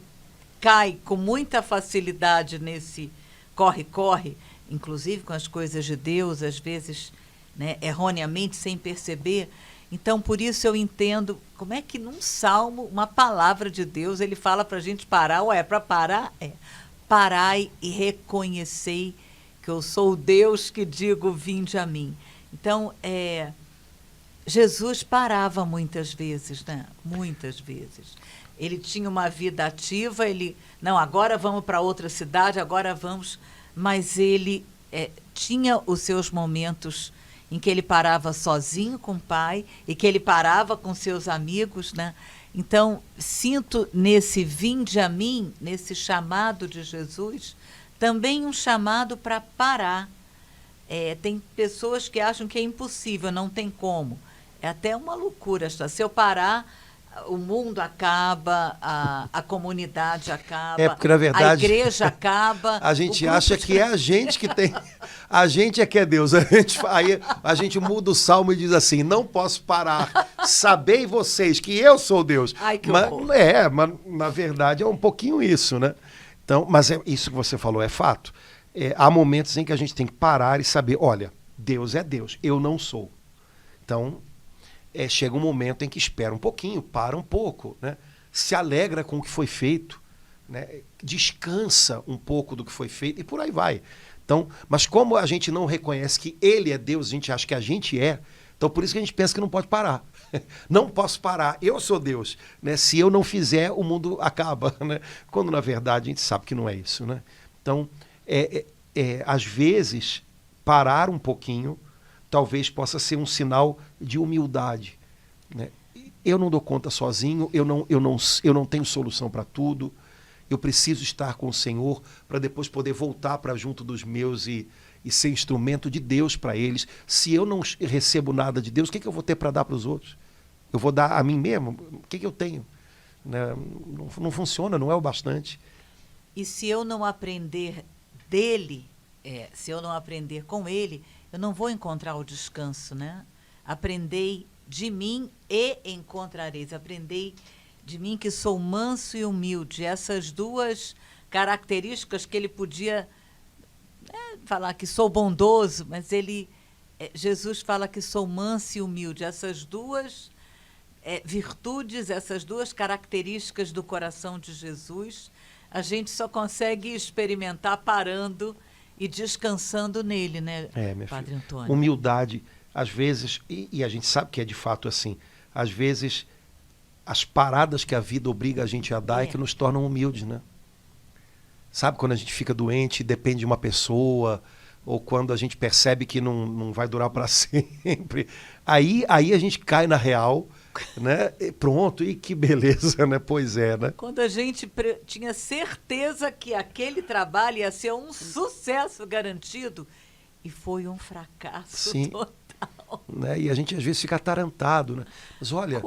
cai com muita facilidade nesse corre-corre, inclusive com as coisas de Deus, às vezes, né, erroneamente, sem perceber. Então, por isso eu entendo como é que num salmo, uma palavra de Deus, ele fala para a gente parar. Ué, para parar? Parai e reconhecei que eu sou o Deus que digo, vinde a mim. Então, Jesus parava muitas vezes, né? Muitas vezes. Ele tinha uma vida ativa, não, agora vamos para outra cidade, agora vamos... Mas ele tinha os seus momentos em que ele parava sozinho com o Pai e que ele parava com seus amigos, né? Então, sinto nesse vinde a mim, nesse chamado de Jesus, também um chamado para parar. Tem pessoas que acham que é impossível, não tem como. É até uma loucura. Se eu parar, o mundo acaba, a comunidade acaba, porque, na verdade, a igreja acaba. A gente acha que é a gente que tem... A gente é que é Deus. Aí a gente muda o salmo e diz assim, não posso parar. Sabei vocês que eu sou Deus. Ai, que mas, horror. mas na verdade é um pouquinho isso, né? Então, mas isso que você falou é fato. Há momentos em que a gente tem que parar e saber, olha, Deus é Deus, eu não sou. Então... chega um momento em que espera um pouquinho, para um pouco, né? Se alegra com o que foi feito, né? Descansa um pouco do que foi feito e por aí vai. Então, mas como a gente não reconhece que ele é Deus, a gente acha que a gente é, então por isso que a gente pensa que não pode parar. Não posso parar, eu sou Deus, né? Se eu não fizer, o mundo acaba, né? Quando na verdade a gente sabe que não é isso, né? Então, às vezes, parar um pouquinho talvez possa ser um sinal de humildade, né? Eu não dou conta sozinho, eu não tenho solução para tudo, eu preciso estar com o Senhor para depois poder voltar para junto dos meus e ser instrumento de Deus para eles. Se eu não recebo nada de Deus, o que eu vou ter para dar para os outros? Eu vou dar a mim mesmo? O que eu tenho? Né? Não funciona, não é o bastante. E se eu não aprender dele, se eu não aprender com ele, eu não vou encontrar o descanso, né? Aprendei de mim e encontrareis. Aprendei de mim que sou manso e humilde. Essas duas características que ele podia falar que sou bondoso, mas Jesus fala que sou manso e humilde. Essas duas virtudes, essas duas características do coração de Jesus, a gente só consegue experimentar parando e descansando nele, né, Padre Antônio? Humildade, às vezes, e a gente sabe que é de fato assim, às vezes as paradas que a vida obriga a gente a dar é que nos tornam humildes, né? Sabe quando a gente fica doente e depende de uma pessoa, ou quando a gente percebe que não vai durar para sempre, aí a gente cai na real, né? E pronto, e que beleza, né? Pois é, né? Quando a gente tinha certeza que aquele trabalho ia ser um sucesso garantido, e foi um fracasso total. Né? E a gente às vezes fica atarantado, né? Mas olha,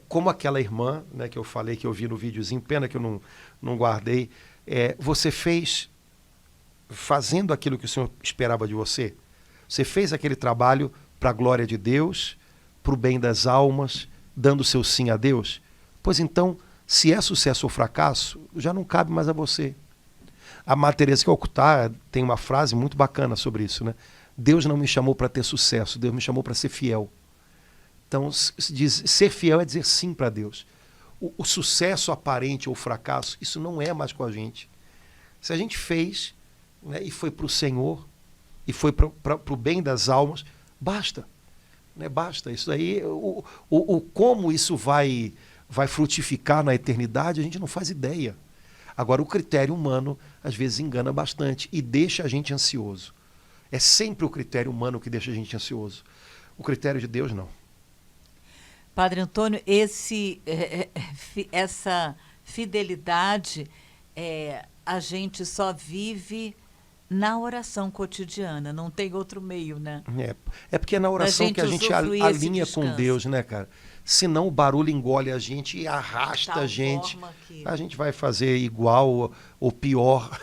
como aquela irmã, né, que eu falei, que eu vi no videozinho, pena que eu não guardei, você fez, fazendo aquilo que o Senhor esperava de você, você fez aquele trabalho para a glória de Deus, para o bem das almas, dando seu sim a Deus. Pois então, se é sucesso ou fracasso, já não cabe mais a você. A Madre Teresa de Calcutá tem uma frase muito bacana sobre isso, né? Deus não me chamou para ter sucesso, Deus me chamou para ser fiel. Então, ser fiel é dizer sim para Deus. O sucesso aparente ou fracasso, isso não é mais com a gente. Se a gente fez, né, e foi para o Senhor, e foi para o bem das almas, basta. Né, basta. Isso aí, como isso vai frutificar na eternidade, a gente não faz ideia. Agora, o critério humano, às vezes, engana bastante e deixa a gente ansioso. É sempre o critério humano que deixa a gente ansioso. O critério de Deus, não. Padre Antônio, essa fidelidade, a gente só vive na oração cotidiana, não tem outro meio, né? É porque é na oração que a gente alinha com Deus, né, cara? Senão o barulho engole a gente e arrasta a gente. A gente vai fazer igual ou pior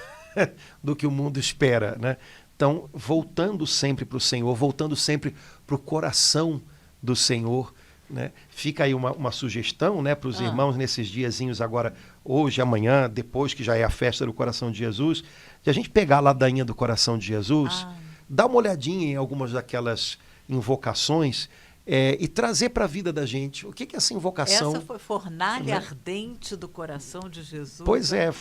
do que o mundo espera, né? Então, voltando sempre para o Senhor, voltando sempre para o coração do Senhor, né? Fica aí uma sugestão, né, para os irmãos nesses diazinhos agora, hoje, amanhã, depois que já é a festa do coração de Jesus, de a gente pegar a ladainha do coração de Jesus, dar uma olhadinha em algumas daquelas invocações e trazer para a vida da gente. O que é essa invocação? Essa foi fornalha ardente do coração de Jesus. Pois é, o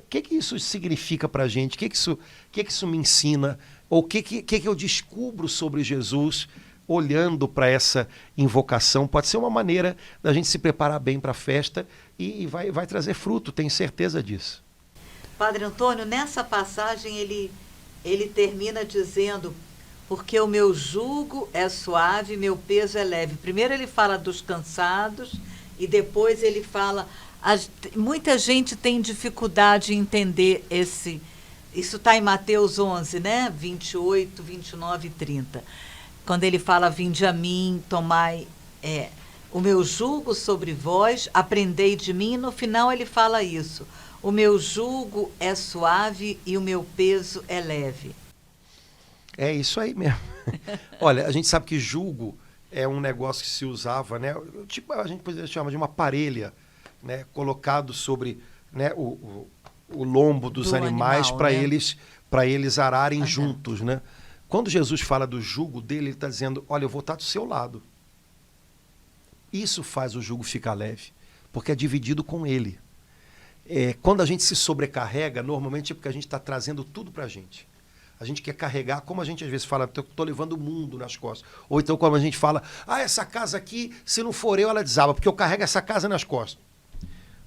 que isso significa para a gente? O que isso me ensina? Ou o que eu descubro sobre Jesus olhando para essa invocação? Pode ser uma maneira da gente se preparar bem para a festa e vai trazer fruto, tenho certeza disso. Padre Antônio, nessa passagem ele termina dizendo: porque o meu jugo é suave, meu peso é leve. Primeiro ele fala dos cansados e depois ele fala... muita gente tem dificuldade em entender esse... Isso está em Mateus 11, né? 28, 29 e 30. Quando ele fala: vinde a mim, tomai o meu jugo sobre vós, aprendei de mim. No final ele fala isso: o meu jugo é suave e o meu peso é leve. É isso aí mesmo. Olha, a gente sabe que jugo é um negócio que se usava, né? Tipo, a gente poderia chamar de uma parelha, né? Colocado sobre, né, o lombo dos animais para eles ararem juntos, né? Quando Jesus fala do jugo dele, ele está dizendo: olha, eu vou estar do seu lado. Isso faz o jugo ficar leve, porque é dividido com ele. Quando a gente se sobrecarrega, normalmente é porque a gente está trazendo tudo para a gente. A gente quer carregar, como a gente às vezes fala: estou levando o mundo nas costas. Ou então como a gente fala: essa casa aqui, se não for eu, ela desaba, porque eu carrego essa casa nas costas.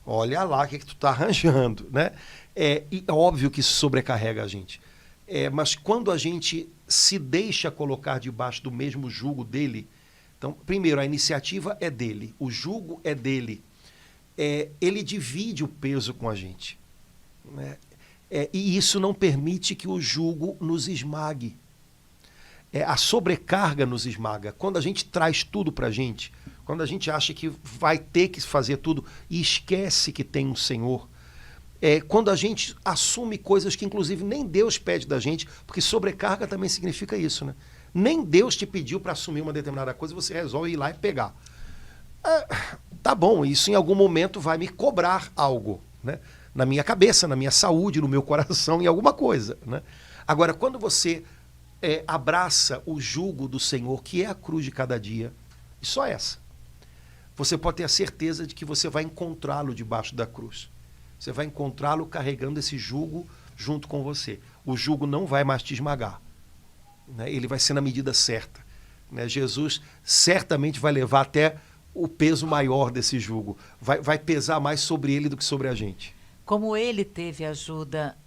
Olha lá o que tu está arranjando, né? E é óbvio que isso sobrecarrega a gente. Mas quando a gente se deixa colocar debaixo do mesmo jugo dele, então, primeiro, a iniciativa é dele, o jugo é dele. Ele divide o peso com a gente, né? E isso não permite que o jugo nos esmague. A sobrecarga nos esmaga. Quando a gente traz tudo para a gente, quando a gente acha que vai ter que fazer tudo e esquece que tem um Senhor, quando a gente assume coisas que inclusive nem Deus pede da gente, porque sobrecarga também significa isso, né? Nem Deus te pediu para assumir uma determinada coisa, você resolve ir lá e pegar. Tá bom, isso em algum momento vai me cobrar algo, né? Na minha cabeça, na minha saúde, no meu coração, em alguma coisa, né? Agora, quando você abraça o jugo do Senhor, que é a cruz de cada dia, e só essa, você pode ter a certeza de que você vai encontrá-lo debaixo da cruz. Você vai encontrá-lo carregando esse jugo junto com você. O jugo não vai mais te esmagar, né? Ele vai ser na medida certa, né? Jesus certamente vai levar até o peso maior desse jugo. Vai pesar mais sobre ele do que sobre a gente. Como ele teve ajuda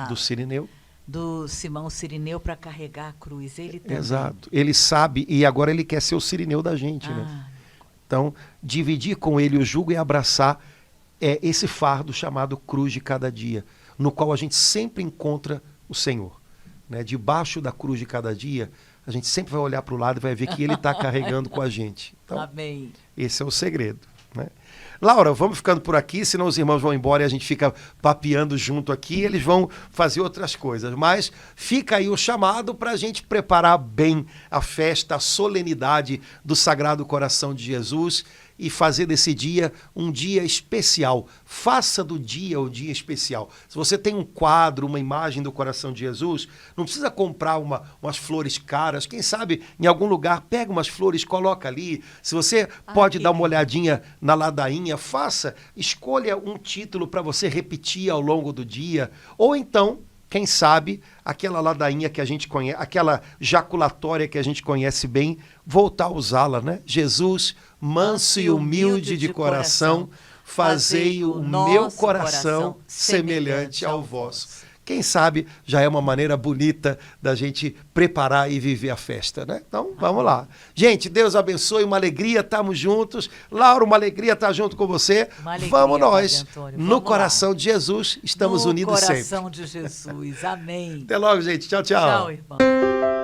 do Cirineu, do Simão Cirineu para carregar a cruz. Ele também. Exato. Ele sabe e agora ele quer ser o Cirineu da gente, né? Então, dividir com ele o jugo e abraçar esse fardo chamado cruz de cada dia, no qual a gente sempre encontra o Senhor, né? Debaixo da cruz de cada dia, a gente sempre vai olhar para o lado e vai ver que ele está carregando com a gente. Então, amém. Esse é o segredo, né? Laura, vamos ficando por aqui, senão os irmãos vão embora e a gente fica papeando junto aqui, eles vão fazer outras coisas. Mas fica aí o chamado para a gente preparar bem a festa, a solenidade do Sagrado Coração de Jesus, e fazer desse dia um dia especial. Faça do dia o dia especial. Se você tem um quadro, uma imagem do coração de Jesus, não precisa comprar umas flores caras. Quem sabe, em algum lugar, pega umas flores, coloca ali. Se você pode dar uma olhadinha na ladainha, faça. Escolha um título para você repetir ao longo do dia. Ou então, quem sabe, aquela ladainha que a gente conhece, aquela jaculatória que a gente conhece bem, voltar a usá-la, né? Jesus, manso e humilde de coração, fazei o meu coração semelhante ao vosso. Quem sabe já é uma maneira bonita da gente preparar e viver a festa, né? Então, vamos lá. Gente, Deus abençoe, uma alegria, estamos juntos. Laura, uma alegria estar junto com você. Vamos nós, no coração de Jesus, estamos unidos sempre. No coração de Jesus, amém. Até logo, gente. Tchau, tchau. Tchau, irmão.